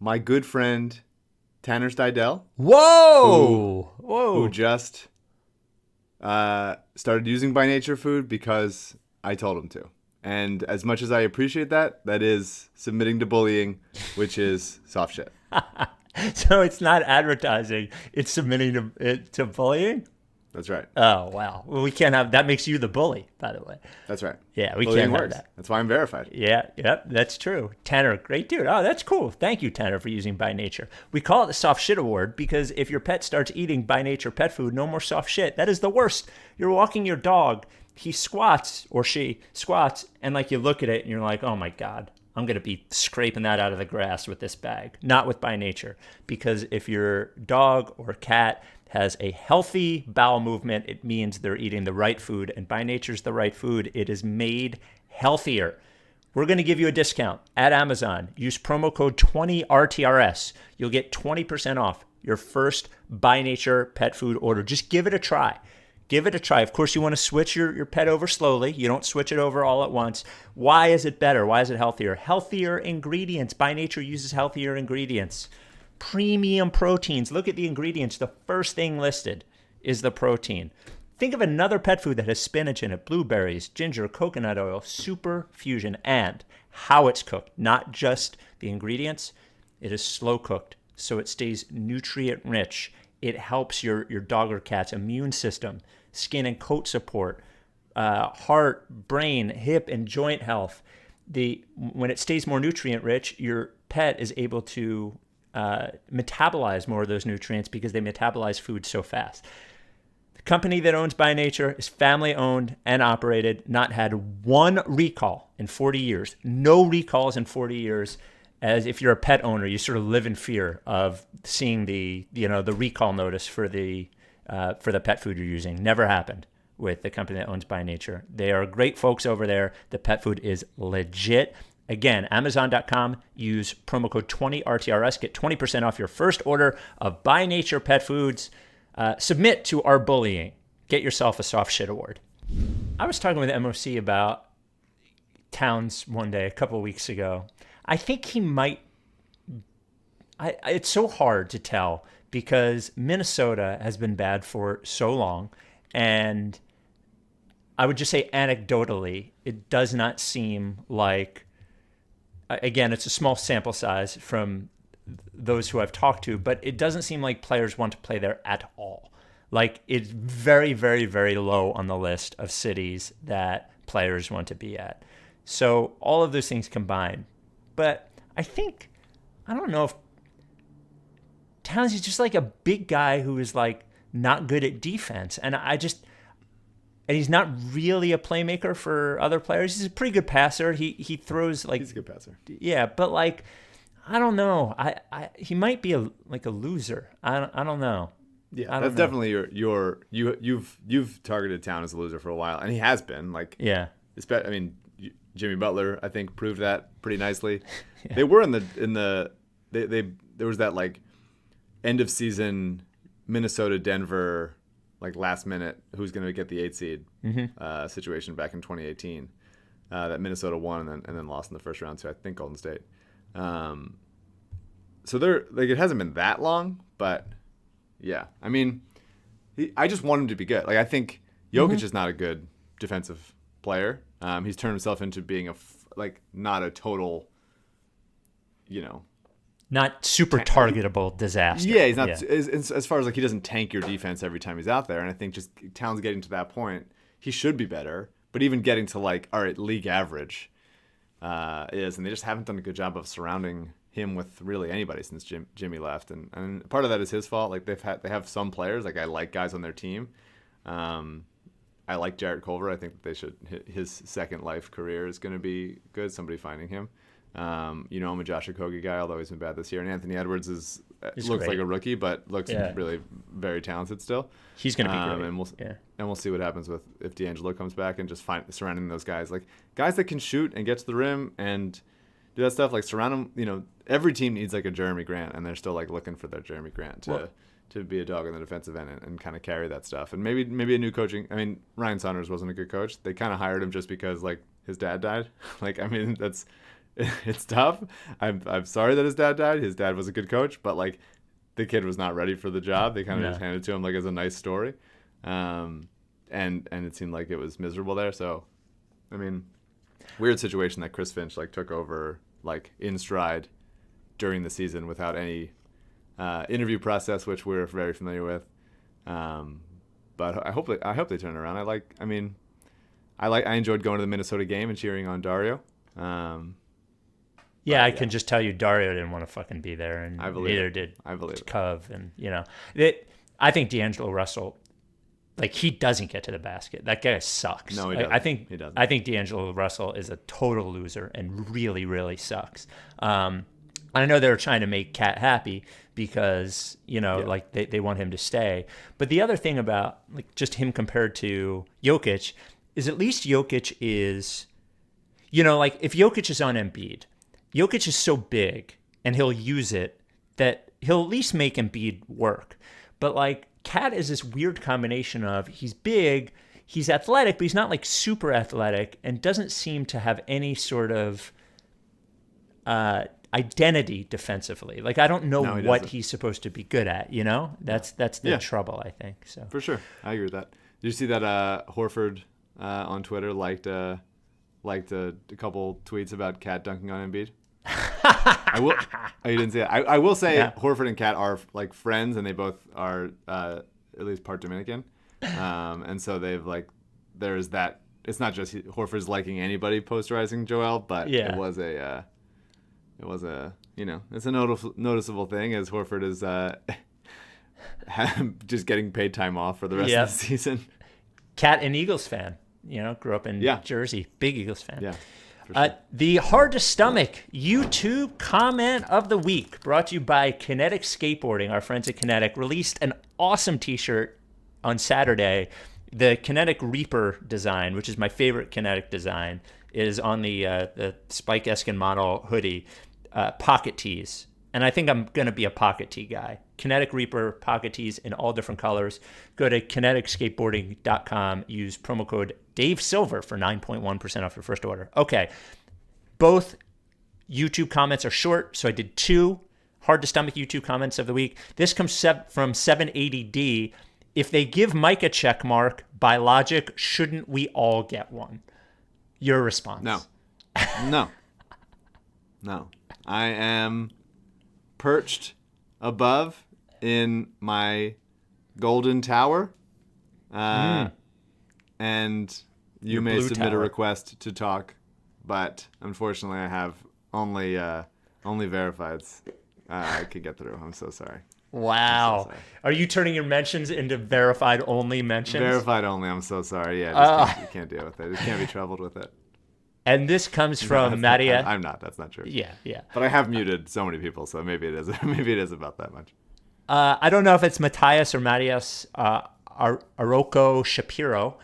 my good friend Tanner Steidel. Whoa! Who just started using By Nature food because I told him to. And as much as I appreciate that, that is submitting to bullying, which is soft shit. So it's not advertising; it's submitting to bullying. That's right. Oh wow! Well, we can't have that. Makes you the bully, by the way. That's right. Yeah, we bullying can't works. have that. That's why I'm verified. Yeah, yep, that's true. Tanner, great dude. Oh, that's cool. Thank you, Tanner, for using By Nature. We call it the Soft Shit Award because if your pet starts eating By Nature pet food, no more soft shit. That is the worst. You're walking your dog. He squats or she squats, and like you look at it and you're like, oh my God, I'm going to be scraping that out of the grass with this bag. Not with By Nature. Because if your dog or cat has a healthy bowel movement, it means they're eating the right food. And By Nature's the right food. It is made healthier. We're going to give you a discount at Amazon. Use promo code 20RTRS. You'll get 20% off your first By Nature pet food order. Just give it a try. Give it a try. Of course, you want to switch your pet over slowly. You don't switch it over all at once. Why is it better? Why is it healthier? Healthier ingredients. By Nature uses healthier ingredients. Premium proteins. Look at the ingredients. The first thing listed is the protein. Think of another pet food that has spinach in it, blueberries, ginger, coconut oil, super fusion, and how it's cooked. Not just the ingredients. It is slow cooked, so it stays nutrient rich. It helps your dog or cat's immune system, skin and coat support, heart, brain, hip, and joint health. When it stays more nutrient rich, your pet is able to metabolize more of those nutrients because they metabolize food so fast. The company that owns By Nature is family owned and operated, not had one recall in 40 years. No recalls in 40 years. As if you're a pet owner, you sort of live in fear of seeing the recall notice for the pet food you're using. Never happened with the company that owns By Nature. They are great folks over there. The pet food is legit. Again, Amazon.com, use promo code 20RTRS, get 20% off your first order of By Nature pet foods. Submit to our bullying. Get yourself a Soft Shit Award. I was talking with MOC about Towns one day, a couple of weeks ago. I think he might. It's so hard to tell because Minnesota has been bad for so long. And I would just say anecdotally, it does not seem like, again, it's a small sample size from those who I've talked to, but it doesn't seem like players want to play there at all. Like it's very, very, very low on the list of cities that players want to be at. So all of those things combined. But I don't know if Towns is just like a big guy who is like not good at defense. And he's not really a playmaker for other players. He's a pretty good passer. He throws like, he's a good passer. Yeah. But like, I don't know. He might be a loser. I don't know. Yeah. That's definitely you've targeted Town as a loser for a while. And he has been like, yeah. I mean, Jimmy Butler, I think, proved that pretty nicely. Yeah. They were there was that like end of season Minnesota Denver like last minute who's going to get the 8 seed situation back in 2018 that Minnesota won and then lost in the first round to I think Golden State. So they're like it hasn't been that long, but yeah, I mean, I just want him to be good. Like I think Jokic is not a good defensive player. He's turned himself into being not a total, not super targetable disaster. Yeah, he's not as far as like he doesn't tank your defense every time he's out there. And I think just Towns getting to that point, he should be better. But even getting to like all right, league average and they just haven't done a good job of surrounding him with really anybody since Jimmy left, and part of that is his fault. Like they have some players. Like I like guys on their team. I like Jarrett Culver. I think that they should. His Second Life career is going to be good. Somebody finding him. I'm a Josh Okogie guy, although he's been bad this year. And Anthony Edwards looks great. like a rookie, but looks really very talented still. He's going to be great. And we'll see what happens if D'Angelo comes back, and just surrounding those guys, like guys that can shoot and get to the rim and do that stuff. Like surround them. Every team needs like a Jeremy Grant, and they're still like looking for their Jeremy Grant to be a dog on the defensive end and kind of carry that stuff. And maybe a new coaching. I mean, Ryan Saunders wasn't a good coach. They kind of hired him just because like his dad died. It's tough. I'm sorry that his dad died. His dad was a good coach, but like the kid was not ready for the job. They kind of just handed it to him like as a nice story. And it seemed like it was miserable there. So, I mean, weird situation that Chris Finch like took over like in stride during the season without any interview process, which we're very familiar with. But I hope they turn it around. I enjoyed going to the Minnesota game and cheering on Dario. I can just tell you Dario didn't want to fucking be there, and neither did Cove. And I think D'Angelo Russell, like, he doesn't get to the basket. That guy sucks. No, he doesn't. He doesn't. I think D'Angelo Russell is a total loser and really, really sucks. I know they're trying to make Cat happy because, like they want him to stay. But the other thing about like just him compared to Jokic is at least Jokic is, like if Jokic is on Embiid, Jokic is so big and he'll use it that he'll at least make Embiid work. But like Cat is this weird combination of he's big, he's athletic, but he's not like super athletic and doesn't seem to have any sort of identity defensively. Like I don't know what he's supposed to be good at, That's the trouble, I think. So for sure. I agree with that. Did you see that Horford on Twitter liked a couple tweets about Cat dunking on Embiid? I will. Oh, you didn't see it. I will say Horford and Cat are like friends, and they both are at least part Dominican, and so they've like there's that. It's not just Horford's liking anybody posterizing Joel, but it was a it's a noticeable thing as Horford is just getting paid time off for the rest of the season. Cat, an Eagles fan, grew up in Jersey, big Eagles fan. Yeah. Sure. The hard to stomach YouTube comment of the week, brought to you by Kinetic Skateboarding. Our friends at Kinetic released an awesome t-shirt on Saturday. The Kinetic Reaper design, which is my favorite Kinetic design, is on the Spike Eskin model hoodie, pocket tees. And I think I'm going to be a pocket tee guy. Kinetic Reaper pocket tees in all different colors. Go to kineticskateboarding.com. Use promo code Dave Silver for 9.1% off your first order. Okay. Both YouTube comments are short, so I did 2 hard to stomach YouTube comments of the week. This comes from 780D. If they give Mike a check mark, by logic, shouldn't we all get one? Your response. No. I am perched above in my golden tower, and you Your may blue submit tower. a request to talk, but unfortunately I have only verifieds I could get through. I'm so sorry. Wow. I'm so sorry. Are you turning your mentions into verified only mentions? Verified only. I'm so sorry. Yeah, you can't deal with it. You can't be troubled with it. And this comes from Nadia. I'm not. That's not true. Yeah. But I have muted so many people, so maybe it is. Maybe it is about that much. I don't know if it's Matthias or Matthias Aroko Shapiro.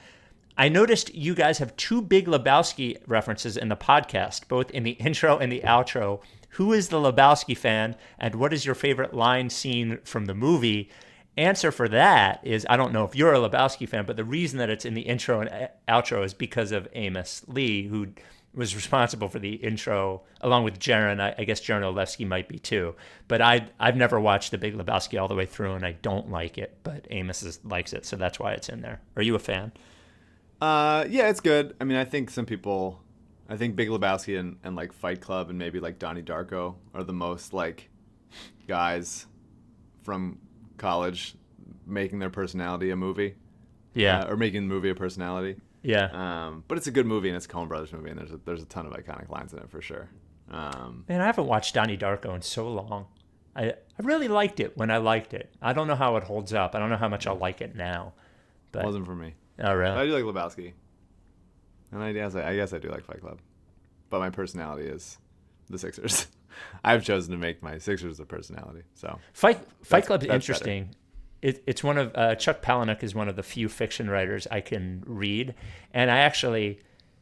I noticed you guys have 2 Big Lebowski references in the podcast, both in the intro and the outro. Who is the Lebowski fan, and what is your favorite line scene from the movie? Answer for that is I don't know if you're a Lebowski fan, but the reason that it's in the intro and outro is because of Amos Lee, who was responsible for the intro, along with Jaron. I guess Jaron Olewski might be too. But I've never watched The Big Lebowski all the way through, and I don't like it, but Amos likes it, so that's why it's in there. Are you a fan? Yeah, it's good. I mean, I think Big Lebowski and like Fight Club and maybe like Donnie Darko are the most like guys from college making their personality a movie. Yeah. Or making the movie a personality. Yeah. But it's a good movie, and it's a Coen Brothers movie, and there's a ton of iconic lines in it for sure. Man, I haven't watched Donnie Darko in so long. I really liked it when I liked it. I don't know how it holds up. I don't know how much I'll like it now. But Wasn't for me. Oh, really? But I do like Lebowski. And I guess I do like Fight Club. But my personality is the Sixers. I've chosen to make my Sixers a personality. So Fight Club is interesting. It's one of Chuck Palahniuk is one of the few fiction writers I can read, and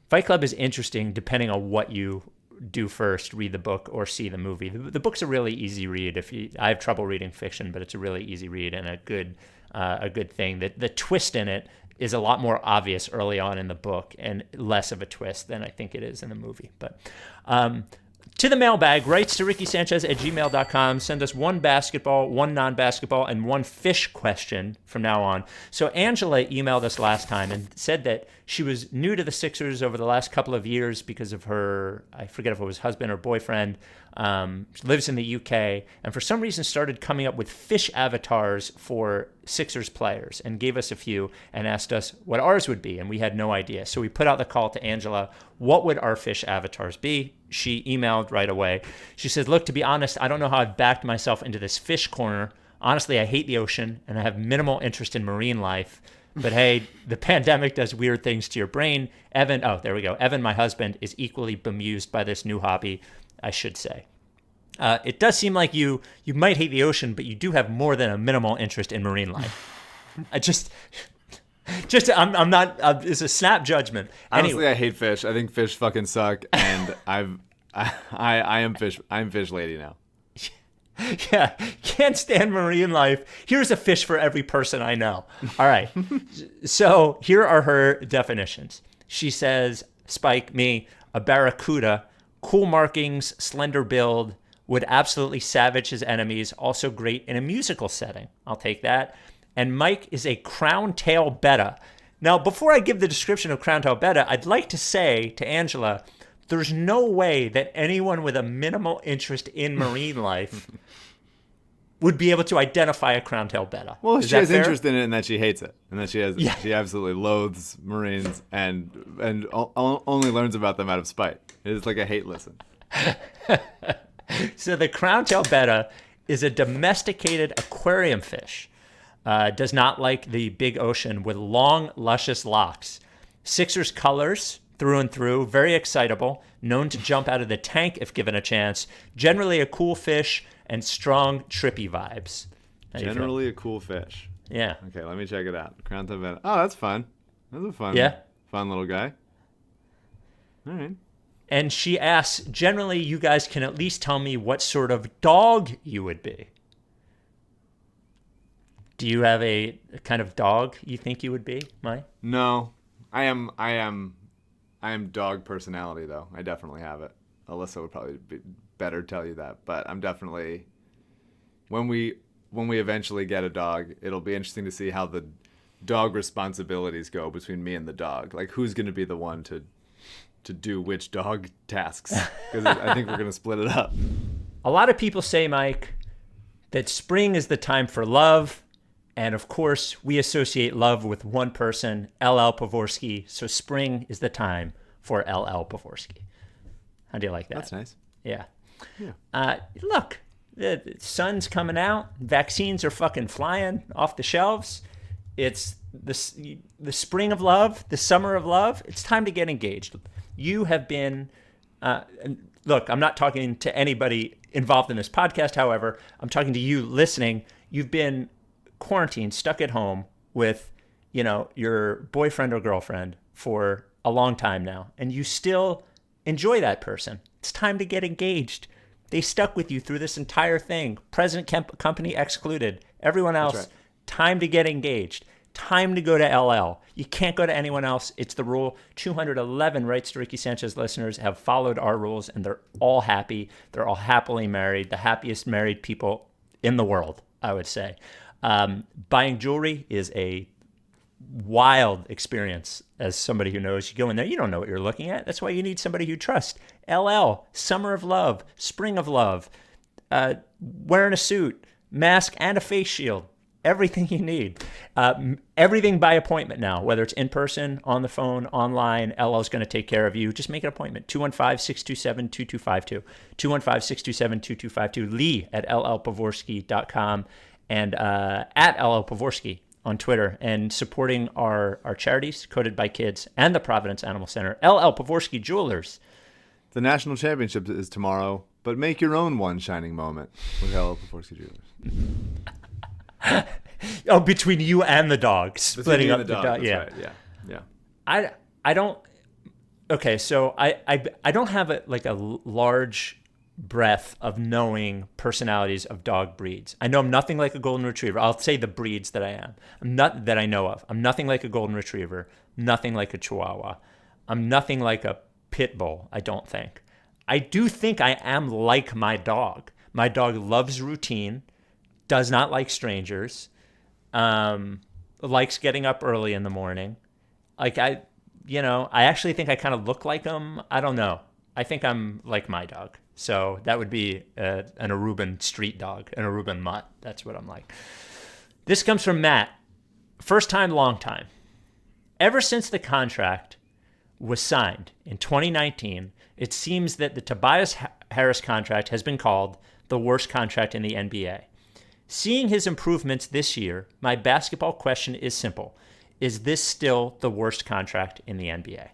Fight Club is interesting depending on what you do first: read the book or see the movie. The book's a really easy read. I have trouble reading fiction, but it's a really easy read and a good thing. That the twist in it is a lot more obvious early on in the book and less of a twist than I think it is in the movie. But to the mailbag, rights to RickySanchez@gmail.com. Send us one basketball, one non-basketball, and one fish question from now on. So Angela emailed us last time and said that she was new to the Sixers over the last couple of years because of her, I forget if it was husband or boyfriend, lives in the UK, and for some reason started coming up with fish avatars for Sixers players and gave us a few and asked us what ours would be, and we had no idea. So we put out the call to Angela, what would our fish avatars be? She emailed right away. She said, look, to be honest, I don't know how I've backed myself into this fish corner. Honestly, I hate the ocean, and I have minimal interest in marine life. But hey, the pandemic does weird things to your brain. Evan, my husband, is equally bemused by this new hobby, I should say. It does seem like you might hate the ocean, but you do have more than a minimal interest in marine life. I'm not. It's a snap judgment. Honestly, Anyway. I hate fish. I think fish fucking suck, and I am fish. I'm fish lady now. Yeah, can't stand marine life. Here's a fish for every person I know. All right. So here are her definitions. She says, Spike, me, a barracuda, cool markings, slender build, would absolutely savage his enemies, also great in a musical setting. I'll take that. And Mike is a crown tail betta. Now, before I give the description of crown tail betta, I'd like to say to Angela, there's no way that anyone with a minimal interest in marine life would be able to identify a crown tail betta. Well, Is she that has fair? interest in it, and that she hates it, and that she absolutely loathes Marines, and only learns about them out of spite. It's like a hate listen. So the crown tail betta is a domesticated aquarium fish. Does not like the big ocean, with long, luscious locks. Sixers colors through and through, very excitable, known to jump out of the tank if given a chance. Generally a cool fish and strong, trippy vibes. How do you feel? Generally a cool fish. Yeah. Okay, let me check it out. Crown tail betta. Oh, that's fun. That's a fun little guy. All right. And she asks, generally, you guys can at least tell me what sort of dog you would be. Do you have a kind of dog you think you would be, Mike? No, I am dog personality though. I definitely have it. Alyssa would probably be better tell you that, but I'm definitely when we eventually get a dog, it'll be interesting to see how the dog responsibilities go between me and the dog. Like who's going to be the one to do which dog tasks? Because I think we're going to split it up. A lot of people say, Mike, that spring is the time for love. And of course, we associate love with one person, LL Pavorsky. So spring is the time for LL Pavorsky. How do you like that? That's nice. Yeah. Yeah. Look, the sun's coming out. Vaccines are fucking flying off the shelves. It's the spring of love, the summer of love. It's time to get engaged. You have been, look, I'm not talking to anybody involved in this podcast. However, I'm talking to you listening. You've been quarantined, stuck at home with, your boyfriend or girlfriend for a long time now, and you still enjoy that person. It's time to get engaged. They stuck with you through this entire thing. Present company excluded. Everyone else, right. Time to get engaged. Time to go to LL. You can't go to anyone else. It's the rule. 211 Rights to Ricky Sanchez listeners have followed our rules, and they're all happy. They're all happily married, the happiest married people in the world, I would say. Buying jewelry is a wild experience. As somebody who knows, you go in there, you don't know what you're looking at. That's why you need somebody you trust. LL, summer of love, spring of love, wearing a suit, mask, and a face shield. everything you need. Everything by appointment now, whether it's in person, on the phone, online. LL's going to take care of you. Just make an appointment. 215-627-2252. 215-627-2252. Lee at llpavorsky.com and at llpavorsky on Twitter, and supporting our charities, Coded by Kids and the Providence Animal Center. LL Pavorsky Jewelers. The national championship is tomorrow, but make your own one shining moment with LL Pavorsky Jewelers. Oh, between you and the dog, splitting up the dog. That's Yeah, right. Yeah. I don't. Okay, so I don't have a large breadth of knowing personalities of dog breeds. I know I'm nothing like a golden retriever. I'll say the breeds that I am. I'm not that I know of. I'm nothing like a golden retriever. Nothing like a Chihuahua. I'm nothing like a pit bull. I don't think. I do think I am like my dog. My dog loves routine. Does not like strangers. Likes getting up early in the morning. I actually think I kind of look like him. I don't know. I think I'm like my dog. So that would be an Aruban street dog, an Aruban mutt. That's what I'm like. This comes from Matt. First time, long time. Ever since the contract was signed in 2019, it seems that the Tobias Harris contract has been called the worst contract in the NBA. Seeing his improvements this year, my basketball question is simple. Is this still the worst contract in the NBA? I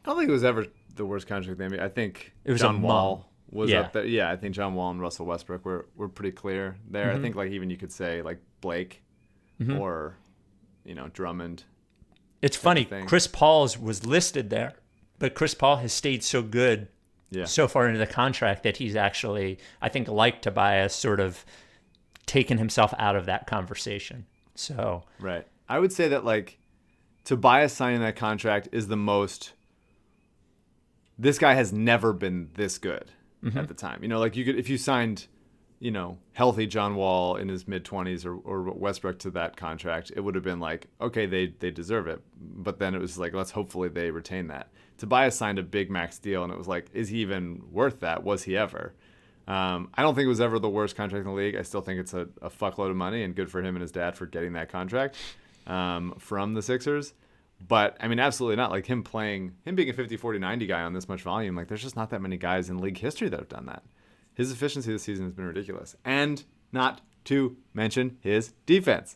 don't think it was ever the worst contract in the NBA. I think It was John a Wall was Yeah. up there. Yeah, I think John Wall and Russell Westbrook were pretty clear there. Mm-hmm. I think even you could say Blake or Drummond. It's funny, thing. Chris Paul's was listed there, but Chris Paul has stayed so good so far into the contract that he's actually, I think, like Tobias, sort of taken himself out of that conversation. So Right. I would say that Tobias signing that contract is the most. This guy has never been this good at the time. You could, if you signed, healthy John Wall in his mid-20s or Westbrook to that contract, it would have been okay, they deserve it. But then it was let's hopefully they retain that. Tobias signed a big max deal, and it was is he even worth that? Was he ever? I don't think it was ever the worst contract in the league. I still think it's a fuckload of money, and good for him and his dad for getting that contract from the Sixers. But, absolutely not. Him being a 50, 40, 90 guy on this much volume, there's just not that many guys in league history that have done that. His efficiency this season has been ridiculous. And not to mention his defense,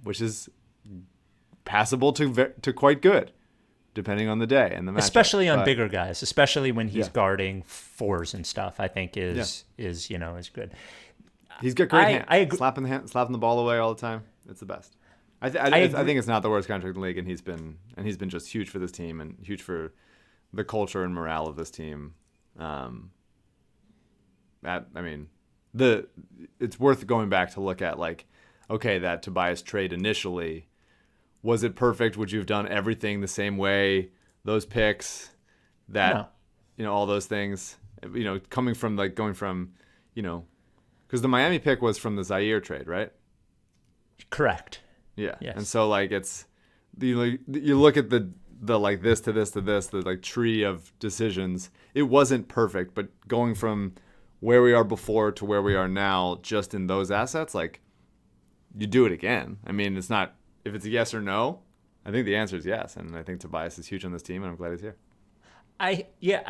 which is passable to quite good, depending on the day and the matchup. especially on bigger guys, especially when he's guarding fours and stuff, I think is good. He's got great hands. I agree. Slapping the ball away all the time. It's the best. I think it's not the worst contract in the league, and he's been just huge for this team and huge for the culture and morale of this team. It's worth going back to look at that Tobias trade initially, was it perfect? Would you have done everything the same way? Those picks, all those things, coming from going from, because the Miami pick was from the Zaire trade, right? Correct. Yeah. Yes. And so it's you look at the this to this to this, the tree of decisions. It wasn't perfect, but going from where we are before to where we are now, just in those assets, you do it again. It's not, if it's a yes or no, I think the answer is yes. And I think Tobias is huge on this team, and I'm glad he's here. I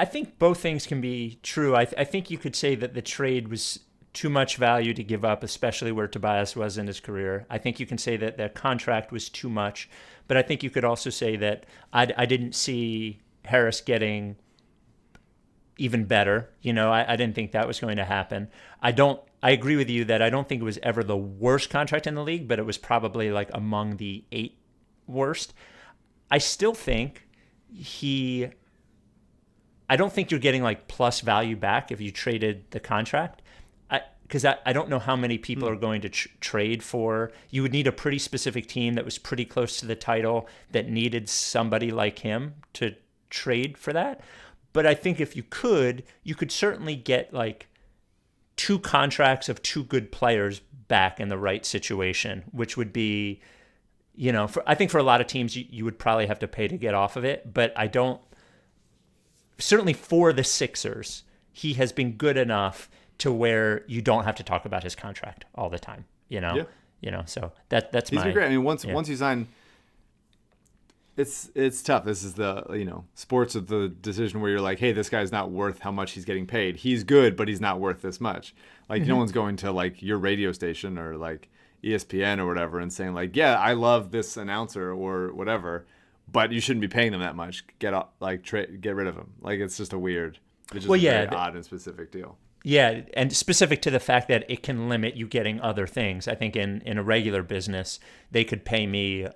think both things can be true. I think you could say that the trade was too much value to give up, especially where Tobias was in his career. I think you can say that the contract was too much, but I think you could also say that I didn't see Harris getting even better. I didn't think that was going to happen. I agree with you that I don't think it was ever the worst contract in the league, but it was probably among the 8 worst. I still think I don't think you're getting plus value back if you traded the contract. Because I don't know how many people are going to trade for. You would need a pretty specific team that was pretty close to the title that needed somebody like him to trade for that. But I think if you could certainly get 2 contracts of 2 good players back in the right situation, which would be, I think for a lot of teams you would probably have to pay to get off of it. But certainly for the Sixers, he has been good enough to where you don't have to talk about his contract all the time. Yeah. So that's He's my. been great. I mean, once you sign, it's tough. This is the sports of the decision where you're like, hey, this guy's not worth how much he's getting paid. He's good, but he's not worth this much. Like no one's going to like your radio station or like ESPN or whatever and saying like, yeah, I love this announcer or whatever, but you shouldn't be paying them that much. Get rid of him. Like it's just a weird, it's just a very odd and specific deal. Yeah, and specific to the fact that it can limit you getting other things. I think in a regular business, they could pay me.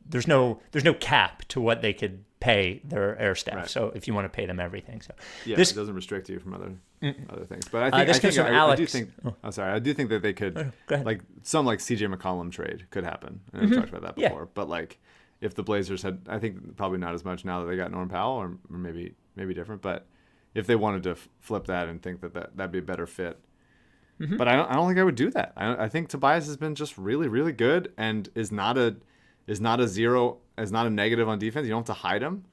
There's no cap to what they could pay their air staff. Right. So if you want to pay them everything, so yeah, it doesn't restrict you from other things. But I do think I do think that they could like some like CJ McCollum trade could happen. And we've talked about that before. But like if the Blazers had, I think probably not as much now that they got Norm Powell, or maybe different. But if they wanted to flip that and think that'd be a better fit. But I don't think I would do that. I think Tobias has been just really, really good and is not a negative on defense. You don't have to hide him.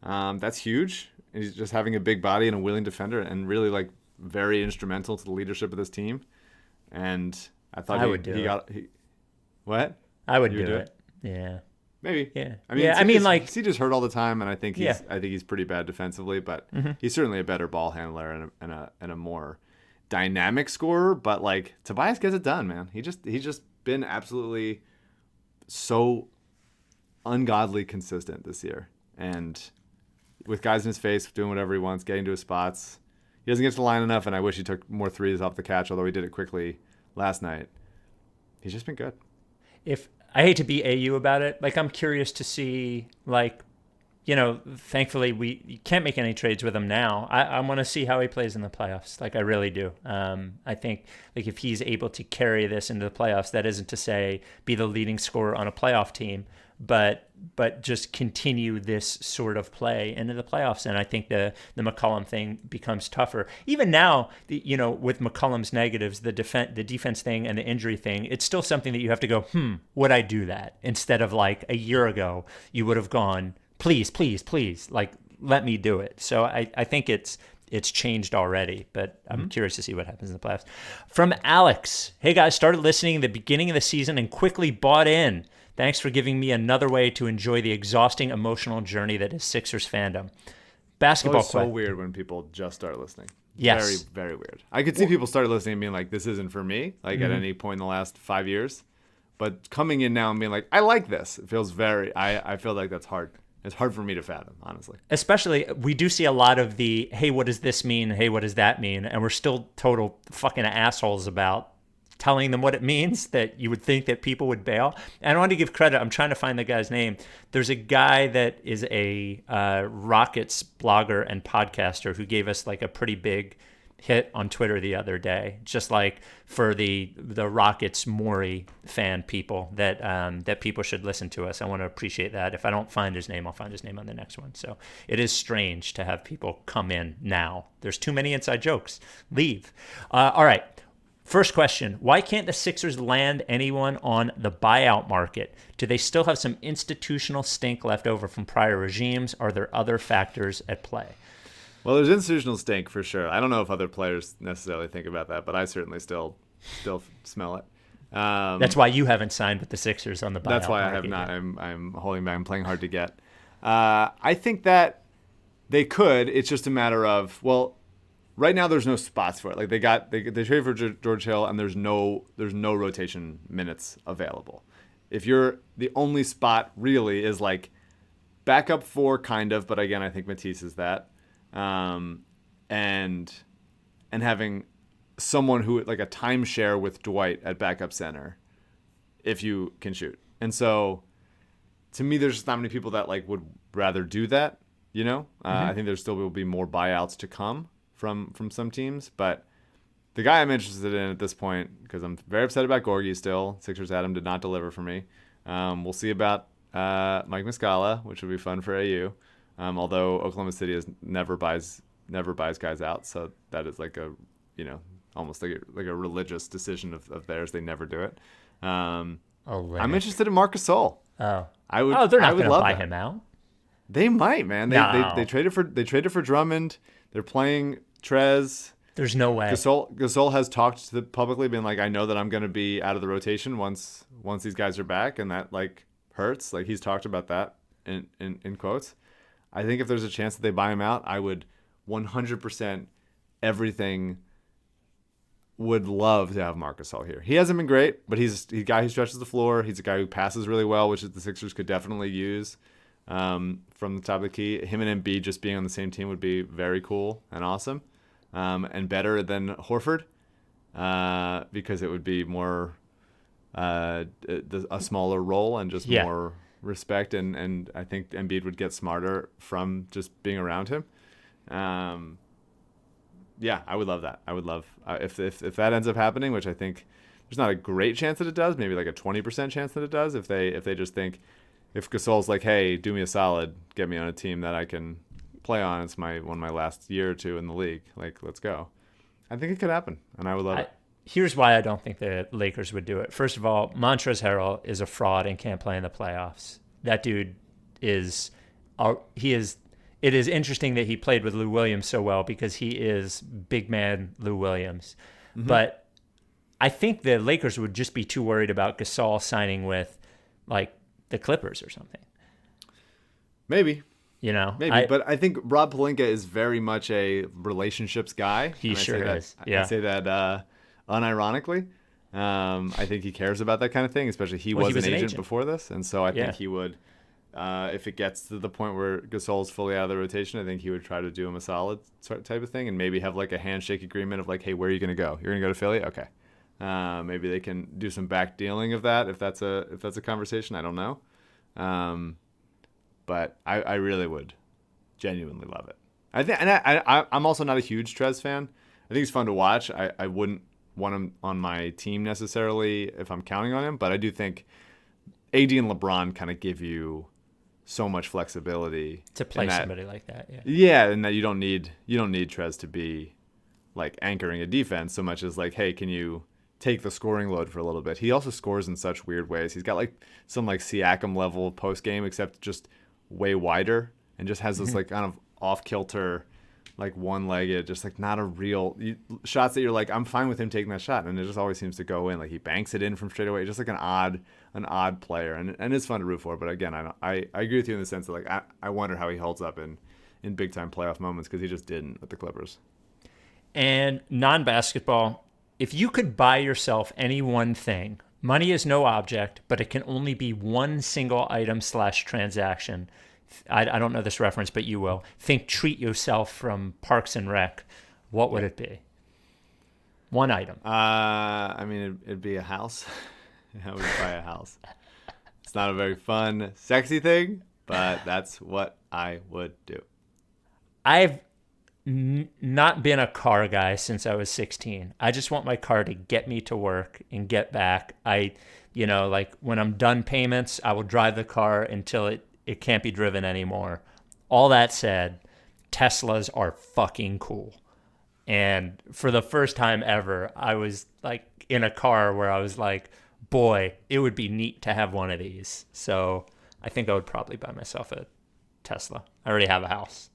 That's huge. And he's just having a big body and a willing defender and really like very instrumental to the leadership of this team. And I thought I would do it. What? I would do it. Yeah. Maybe. Yeah. I mean, like CJ's hurt all the time, and I think he's pretty bad defensively, but he's certainly a better ball handler and a more dynamic scorer. But like Tobias gets it done, man. He's just been absolutely so ungodly consistent this year, and with guys in his face, doing whatever he wants, getting to his spots. He doesn't get to the line enough, and I wish he took more threes off the catch, although he did it quickly last night. He's just been good. If I hate to be AU about it, like I'm curious to see, like, thankfully you can't make any trades with him now. I want to see how he plays in the playoffs. Like I really do. I think like if he's able to carry this into the playoffs, that isn't to say be the leading scorer on a playoff team, but just continue this sort of play into the playoffs. And I think the McCollum thing becomes tougher. Even now, with McCollum's negatives, the defense thing and the injury thing, it's still something that you have to go, would I do that? Instead of like a year ago, you would have gone, please, like let me do it. So I think it's changed already, but I'm curious to see what happens in the playoffs. From Alex, hey guys, started listening at the beginning of the season and quickly bought in. Thanks for giving me another way to enjoy the exhausting emotional journey that is Sixers fandom. Basketball. It's so weird when people just start listening. Yes. Very, very weird. I could see people start listening and being like, this isn't for me, like at any point in the last 5 years. But coming in now and being like, I like this, it feels I feel like that's hard. It's hard for me to fathom, honestly. Especially, we do see a lot of the, hey, what does this mean? Hey, what does that mean? And we're still total fucking assholes about telling them what it means, that you would think that people would bail. And I want to give credit. I'm trying to find the guy's name. There's a guy that is a Rockets blogger and podcaster who gave us like a pretty big hit on Twitter the other day, just like for the Rockets Maury fan people that people should listen to us. I want to appreciate that. If I don't find his name, I'll find his name on the next one. So it is strange to have people come in now. There's too many inside jokes. Leave. All right. First question, why can't the Sixers land anyone on the buyout market? Do they still have some institutional stink left over from prior regimes? Are there other factors at play? Well, there's institutional stink for sure. I don't know if other players necessarily think about that, but I certainly still smell it. That's why you haven't signed with the Sixers on the buyout market. That's why I have not. I'm holding back. I'm playing hard to get. I think that they could. It's just a matter of, well, right now there's no spots for it. Like they traded for George Hill, and there's no rotation minutes available. If you're the only spot really is like backup 4 kind of, but again I think Matisse is that, and having someone who like a timeshare with Dwight at backup center, if you can shoot. And so to me, there's just not many people that like would rather do that. I think there still will be more buyouts to come from some teams, but the guy I'm interested in at this point, because I'm very upset about Gorgie still. Sixers Adam did not deliver for me. We'll see about Mike Muscala, which would be fun for AU. Although Oklahoma City never buys guys out, so that is like a almost like a religious decision of theirs. They never do it. I'm interested in Marc Gasol. Oh, I would. They're not going to buy him out. They might, man. They traded for Drummond. They're playing Trez. There's no way. Gasol has talked publicly, been like, I know that I'm going to be out of the rotation once these guys are back, and that like hurts. Like he's talked about that in quotes. I think if there's a chance that they buy him out, I would 100% everything would love to have Marc Gasol here. He hasn't been great, but he's a guy who stretches the floor. He's a guy who passes really well, which the Sixers could definitely use from the top of the key. Him and Embiid just being on the same team would be very cool and awesome. And better than Horford, because it would be more a smaller role and just more respect, and I think Embiid would get smarter from just being around him. Yeah, I would love that. I would love if that ends up happening, which I think there's not a great chance that it does, maybe like a 20% chance that it does. If they just think, if Gasol's like, hey, do me a solid, get me on a team that I can play on. It's one of my last year or two in the league. Like, let's go. I think it could happen, and I would love it. Here's why I don't think the Lakers would do it. First of all, Montrezl Harrell is a fraud and can't play in the playoffs. That dude is. It is interesting that he played with Lou Williams so well because he is big man Lou Williams. Mm-hmm. But I think the Lakers would just be too worried about Gasol signing with, like, the Clippers or something. Maybe. Maybe, but I think Rob Pelinka is very much a relationships guy. He sure is. Yeah. I say that unironically. I think he cares about that kind of thing, especially he was an agent before this. And so I think he would, if it gets to the point where Gasol's fully out of the rotation, I think he would try to do him a solid type of thing and maybe have like a handshake agreement of like, hey, where are you going to go? You're going to go to Philly? Okay. Maybe they can do some back dealing of that if that's a conversation. I don't know. But I really would genuinely love it. I think, and I'm also not a huge Trez fan. I think he's fun to watch. I wouldn't want him on my team necessarily if I'm counting on him, but I do think AD and LeBron kind of give you so much flexibility to play somebody like that. Yeah, and that you don't need Trez to be like anchoring a defense so much as like, hey, can you take the scoring load for a little bit? He also scores in such weird ways. He's got like some like Siakam level post game, except just way wider, and just has this like kind of off kilter, like one-legged, just like not a real shots that you're like, I'm fine with him taking that shot, and it just always seems to go in. Like he banks it in from straight away, just like an odd player, and it's fun to root for. But again, I agree with you in the sense that like I wonder how he holds up in big time playoff moments, because he just didn't with the Clippers. And non-basketball, if you could buy yourself any one thing, money is no object, but it can only be one single item / transaction. I don't know this reference, but you will. Think Treat Yourself from Parks and Rec. What would it be? One item. I mean, it'd be a house. I would buy a house. It's not a very fun, sexy thing, but that's what I would do. I've not been a car guy since I was 16. I just want my car to get me to work and get back. Like when I'm done payments, I will drive the car until it can't be driven anymore. All that said, Teslas are fucking cool. And for the first time ever, I was like in a car where I was like, boy, it would be neat to have one of these. So I think I would probably buy myself a Tesla. I already have a house.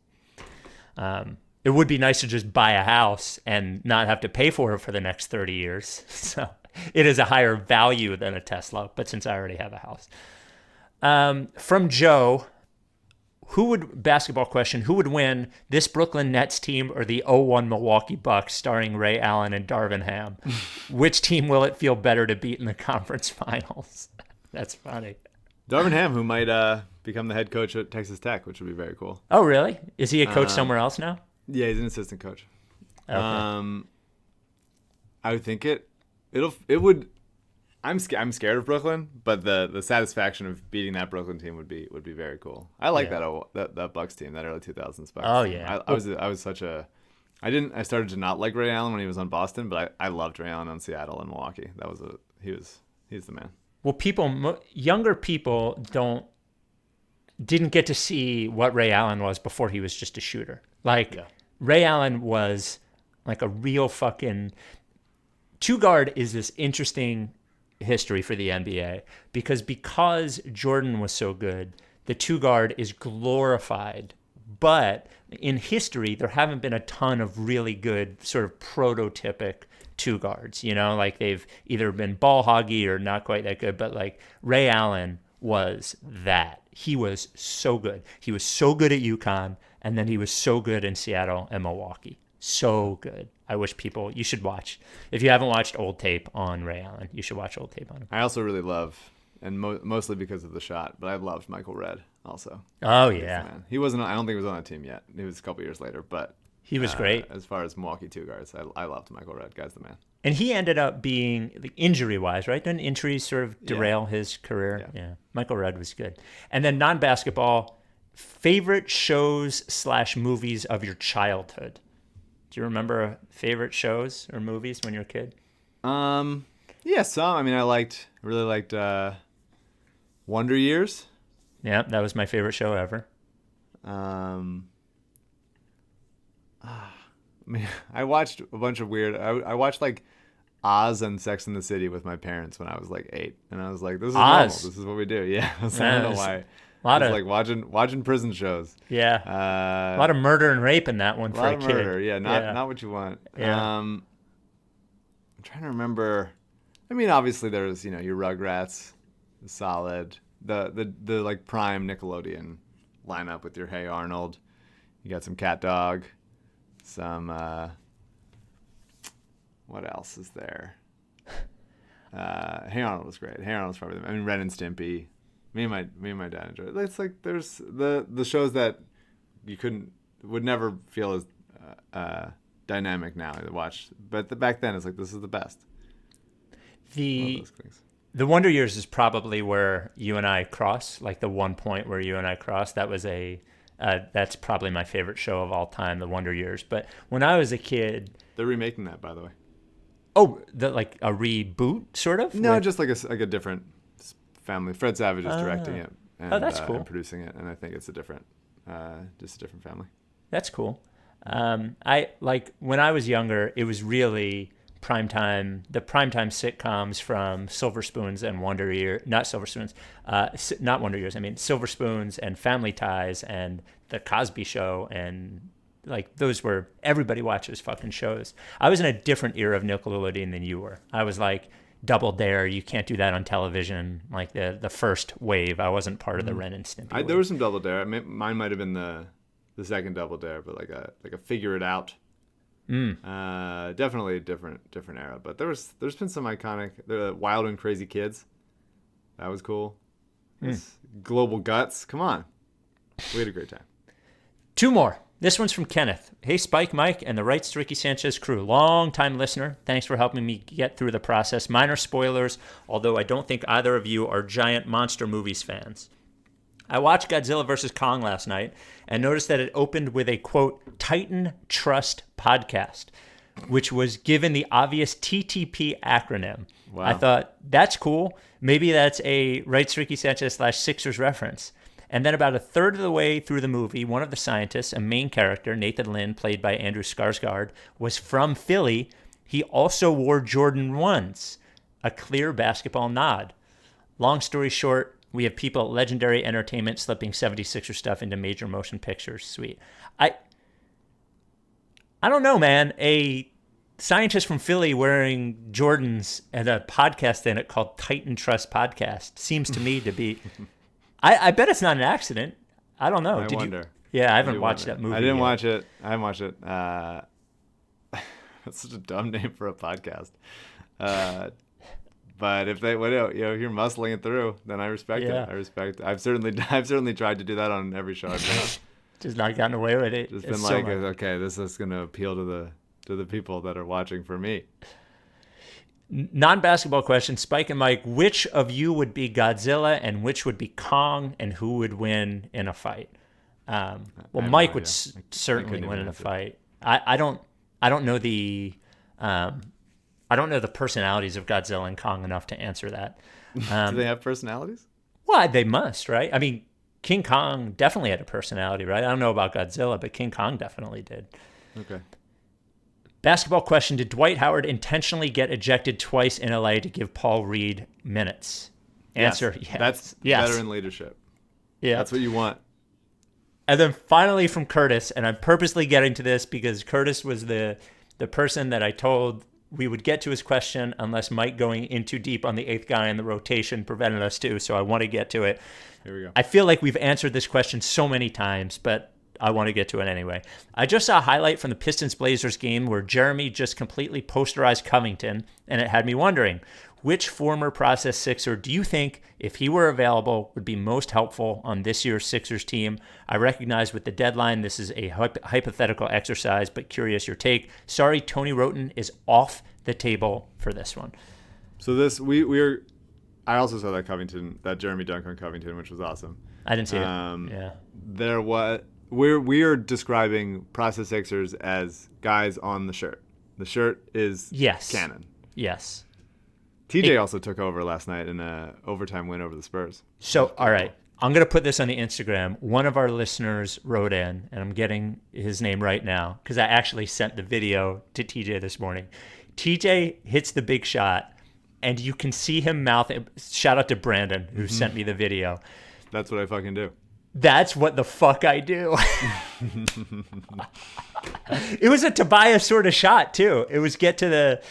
It would be nice to just buy a house and not have to pay for it for the next 30 years. So it is a higher value than a Tesla, but since I already have a house. From Joe, basketball question, who would win, this Brooklyn Nets team or the 0-1 Milwaukee Bucks starring Ray Allen and Darvin Ham? Which team will it feel better to beat in the conference finals? That's funny. Darvin Ham, who might become the head coach at Texas Tech, which would be very cool. Oh, really? Is he a coach somewhere else now? Yeah, he's an assistant coach. Okay. I would think it would. I'm scared of Brooklyn, but the satisfaction of beating that Brooklyn team would be very cool. I like that Bucks team, that early 2000s Bucks. Oh team. yeah. I was such a. I started to not like Ray Allen when he was on Boston, but I loved Ray Allen on Seattle and Milwaukee. He's the man. Well, younger people didn't get to see what Ray Allen was before he was just a shooter. Ray Allen was like a real fucking two guard. Is this interesting history for the NBA because Jordan was so good, the two guard is glorified But in history, there haven't been a ton of really good sort of prototypic two guards, like they've either been ball hoggy or not quite that good, but like Ray Allen was that. He was so good. He was so good at UConn, and then he was so good in Seattle and Milwaukee. So good. I wish you should watch. If you haven't watched old tape on Ray Allen, you should watch old tape on him. I also really love, and mostly because of the shot, but I loved Michael Redd also. Oh, yeah. He wasn't, I don't think he was on that team yet. It was a couple years later, but he was great. As far as Milwaukee two guards, I loved Michael Redd. Guy's the man. And he ended up being, injury-wise, right? Didn't injuries sort of derail his career? Yeah. Michael Redd was good. And then non-basketball, favorite shows/movies of your childhood. Do you remember favorite shows or movies when you were a kid? Yeah, some. I mean, I really liked Wonder Years. Yeah, that was my favorite show ever. I watched a bunch of weird. I watched like Oz and Sex and the City with my parents when I was like 8, and I was like, "This is normal. This is what we do." Yeah, I don't know why. I was like watching prison shows. Yeah, a lot of murder and rape in that one for a kid. Murder. Yeah, not what you want. Yeah. I'm trying to remember. I mean, obviously there's your Rugrats, solid. The like prime Nickelodeon lineup with your Hey Arnold. You got some Cat Dog. Some what else is there? Hey Arnold was great. Hey Arnold's probably Ren and Stimpy. Me and my dad enjoyed it. It's like there's the shows that you would never feel as dynamic now to watch, but back then it's like this is the best. The Wonder Years is probably where you and I cross, like the one point where you and I cross. That was that's probably my favorite show of all time, The Wonder Years. But when I was a kid, they're remaking that, by the way. Oh, like a reboot, sort of? No, just like a different family. Fred Savage is directing it. And, that's cool. And producing it, and I think it's just a different family. That's cool. I like when I was younger, it was really primetime sitcoms from Silver Spoons and Wonder Years, not Silver Spoons, not Wonder Years. I mean Silver Spoons and Family Ties and The Cosby Show, and like those were, everybody watches fucking shows. I was in a different era of Nickelodeon than you were. I was like Double Dare. You can't do that on television. Like the first wave. I wasn't part of the Ren and Stimpy wave. There was some Double Dare. Mine might have been the second Double Dare, but like a Figure It Out. Definitely a different era, but there's been some iconic, the Wild and Crazy Kids. That was cool. Global Guts. Come on, we had a great time. Two more. This one's from Kenneth. Hey, Spike, Mike, and the Rights to Ricky Sanchez crew. Long-time listener. Thanks for helping me get through the process. Minor spoilers, although I don't think either of you are giant monster movies fans. I watched Godzilla vs. Kong last night and noticed that it opened with a, quote, Titan Trust podcast, which was given the obvious TTP acronym. Wow. I thought, that's cool. Maybe that's a Rights to Ricky Sanchez /Sixers reference. And then about a third of the way through the movie, one of the scientists, a main character, Nathan Lynn, played by Andrew Skarsgård, was from Philly. He also wore Jordan 1s, a clear basketball nod. Long story short, we have people at Legendary Entertainment slipping 76er stuff into major motion pictures. Sweet. I don't know, man. A scientist from Philly wearing Jordans and a podcast in it called Titan Trust Podcast seems to me to be... I bet it's not an accident. I don't know. I wonder. Yeah, I haven't watched that movie. I didn't watch it. I haven't watched it. That's such a dumb name for a podcast. But if they, if you're muscling it through, then I respect it. I respect it. I've certainly tried to do that on every show I've been on. Just not gotten away with it. Just been like, okay, this is going to appeal to the people that are watching for me. Non-basketball question, Spike and Mike, which of you would be Godzilla and which would be Kong, and who would win in a fight? Mike would certainly win in a fight. I don't know the personalities of Godzilla and Kong enough to answer that. Do they have personalities? Well, they must, right? I mean, King Kong definitely had a personality, right? I don't know about Godzilla, but King Kong definitely did. Okay. Basketball question, did Dwight Howard intentionally get ejected twice in LA to give Paul Reed minutes? Answer, yes. That's veteran leadership. Yeah. That's what you want. And then finally from Curtis, and I'm purposely getting to this because Curtis was the person that I told we would get to his question unless Mike going in too deep on the eighth guy in the rotation prevented us to. So I want to get to it. Here we go. I feel like we've answered this question so many times, but I want to get to it anyway. I just saw a highlight from the Pistons-Blazers game where Jeremy just completely posterized Covington, and it had me wondering, which former process Sixer do you think, if he were available, would be most helpful on this year's Sixers team? I recognize with the deadline this is a hypothetical exercise, but curious your take. Sorry, Tony Roten is off the table for this one. So this we're. I also saw that Jeremy dunk on Covington, which was awesome. I didn't see it. Yeah. We are describing process Sixers as guys on the shirt. The shirt is canon. Yes. TJ also took over last night in an overtime win over the Spurs. So, all right. I'm going to put this on the Instagram. One of our listeners wrote in, and I'm getting his name right now because I actually sent the video to TJ this morning. TJ hits the big shot, and you can see him mouth it. Shout out to Brandon, who sent me the video. That's what I fucking do. That's what the fuck I do. It was a Tobias sort of shot, too. It was get to the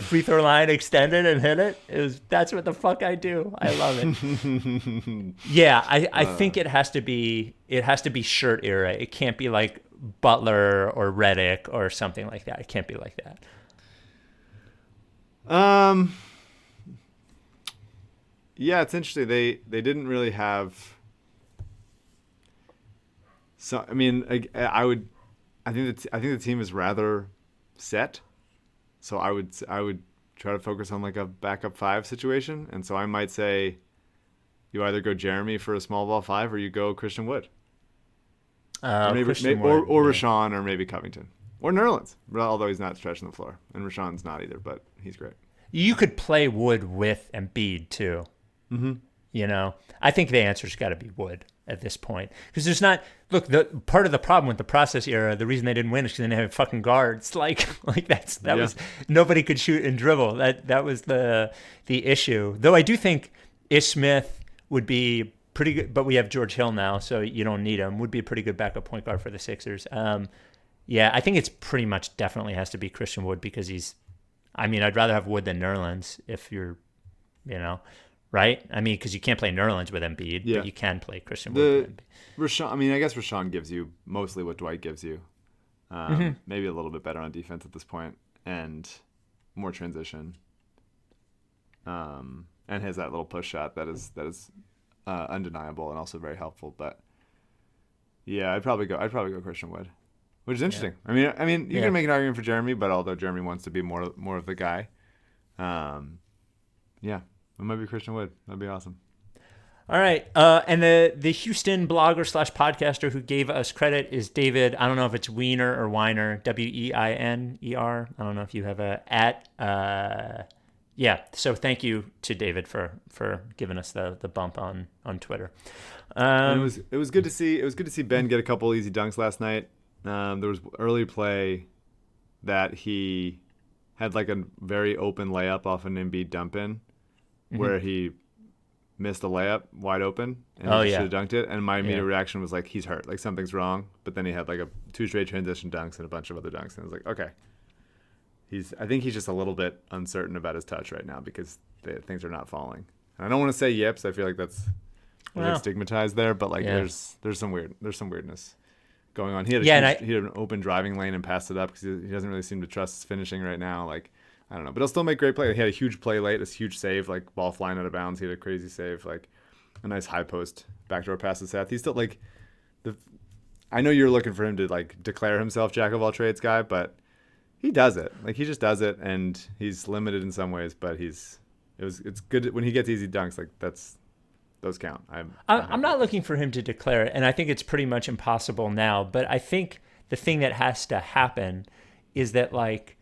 free throw line extended and hit it. That's what the fuck I do. I love it. Yeah, I think it has to be shirt era. It can't be like Butler or Redick or something like that. It can't be like that. Yeah, it's interesting. They didn't really have. So I mean, I think the team is rather set. So I would try to focus on like a backup five situation, and so I might say, you either go Jeremy for a small ball five, or you go Christian Wood, or Rashawn, or maybe Covington, or Nerlens. Although he's not stretching the floor, and Rashawn's not either, but he's great. You could play Wood with Embiid too. Mm-hmm. You know, I think the answer's got to be Wood at this point, because there's not. Look, the part of the problem with the process era, the reason they didn't win is because they didn't have fucking guards. Like that was nobody could shoot and dribble. That was the issue. Though I do think Ish Smith would be pretty good, but we have George Hill now, so you don't need him. Would be a pretty good backup point guard for the Sixers. Yeah, I think it's pretty much definitely has to be Christian Wood because he's. I mean, I'd rather have Wood than Nerlens if you're, right? I mean, because you can't play Nerlens with Embiid, but you can play Christian Wood with Embiid. Rashawn, I mean, I guess Rashawn gives you mostly what Dwight gives you. Maybe a little bit better on defense at this point and more transition. And has that little push shot that is undeniable and also very helpful. But yeah, I'd probably go Christian Wood, which is interesting. Yeah. I mean, you can make an argument for Jeremy, but although Jeremy wants to be more of the guy, it might be Christian Wood. That'd be awesome. All right. And the Houston blogger / podcaster who gave us credit is David. I don't know if it's Wiener or Weiner, Weiner. I don't know if you have a @ so thank you to David for giving us the bump on Twitter. It was good to see Ben get a couple easy dunks last night. There was early play that he had like a very open layup off an Embiid dump in, where he missed a layup wide open and he should have dunked it. And my immediate reaction was like, he's hurt, like something's wrong. But then he had like 2 straight transition dunks and a bunch of other dunks, and I was like, okay. I think he's just a little bit uncertain about his touch right now because things are not falling. And I don't want to say yips. I feel like that's stigmatized there, but like there's some weirdness going on. He had an open driving lane and passed it up because he doesn't really seem to trust his finishing right now. Like, I don't know, but he'll still make great play. He had a huge play late, a huge save, like ball flying out of bounds. He had a crazy save, like a nice high post backdoor pass to Seth. He's still like I know you're looking for him to like declare himself jack of all trades guy, but he does it. Like he just does it, and he's limited in some ways, but it's good when he gets easy dunks. Like those count. I'm not looking for him to declare it, and I think it's pretty much impossible now. But I think the thing that has to happen is that like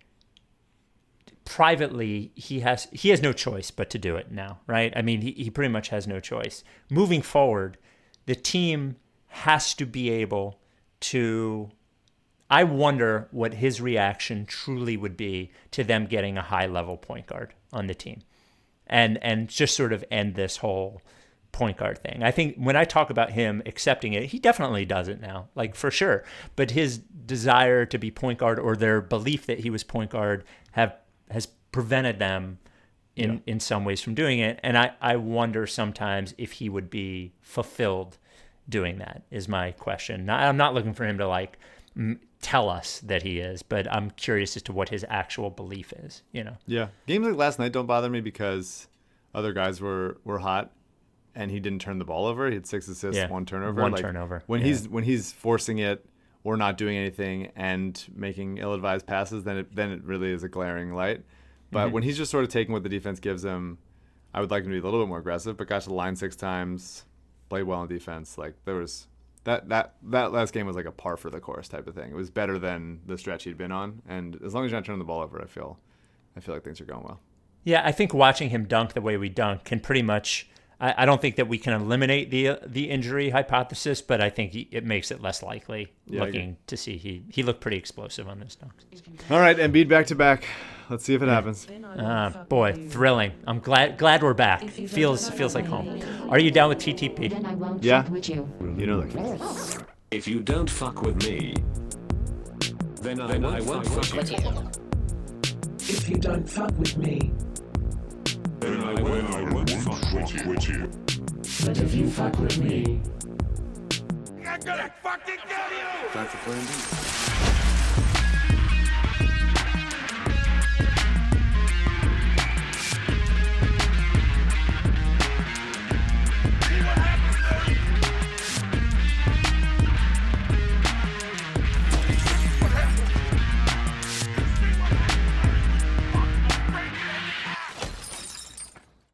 privately he has no choice but to do it now, right? I mean, he pretty much has no choice. Moving forward, the team has to be able to. I wonder what his reaction truly would be to them getting a high-level point guard on the team, and just sort of end this whole point guard thing. I think when I talk about him accepting it, he definitely does it now, like for sure. But his desire to be point guard, or their belief that he was point guard, has prevented them in some ways from doing it. And I wonder sometimes if he would be fulfilled doing that, is my question. I'm not looking for him to like tell us that he is, but I'm curious as to what his actual belief is, you know? Yeah. Games like last night don't bother me because other guys were hot and he didn't turn the ball over. He had 6 assists, 1 turnover. One turnover. When he's forcing it or not doing anything and making ill-advised passes, then it really is a glaring light. But when he's just sort of taking what the defense gives him, I would like him to be a little bit more aggressive, but got to the line 6 times, played well in defense. Like there was that last game was like a par for the course type of thing. It was better than the stretch he'd been on, and as long as you're not turning the ball over, I feel like things are going well. Yeah, I think watching him dunk the way we dunk can pretty much. I don't think that we can eliminate the injury hypothesis, but I think it makes it less likely. Looking to see he looked pretty explosive on those dunks. All right, Embiid back to back. Let's see if it happens. Boy, thrilling! I'm glad we're back. Feels like home. Are you down with TTP? Then I won't Yeah. fuck with you. You know that. If you don't fuck with me, then I won't fuck with you. If you don't fuck with me, Then I won't fuck with you. but if you fuck with me, I'm gonna fucking kill you! Time for Plea.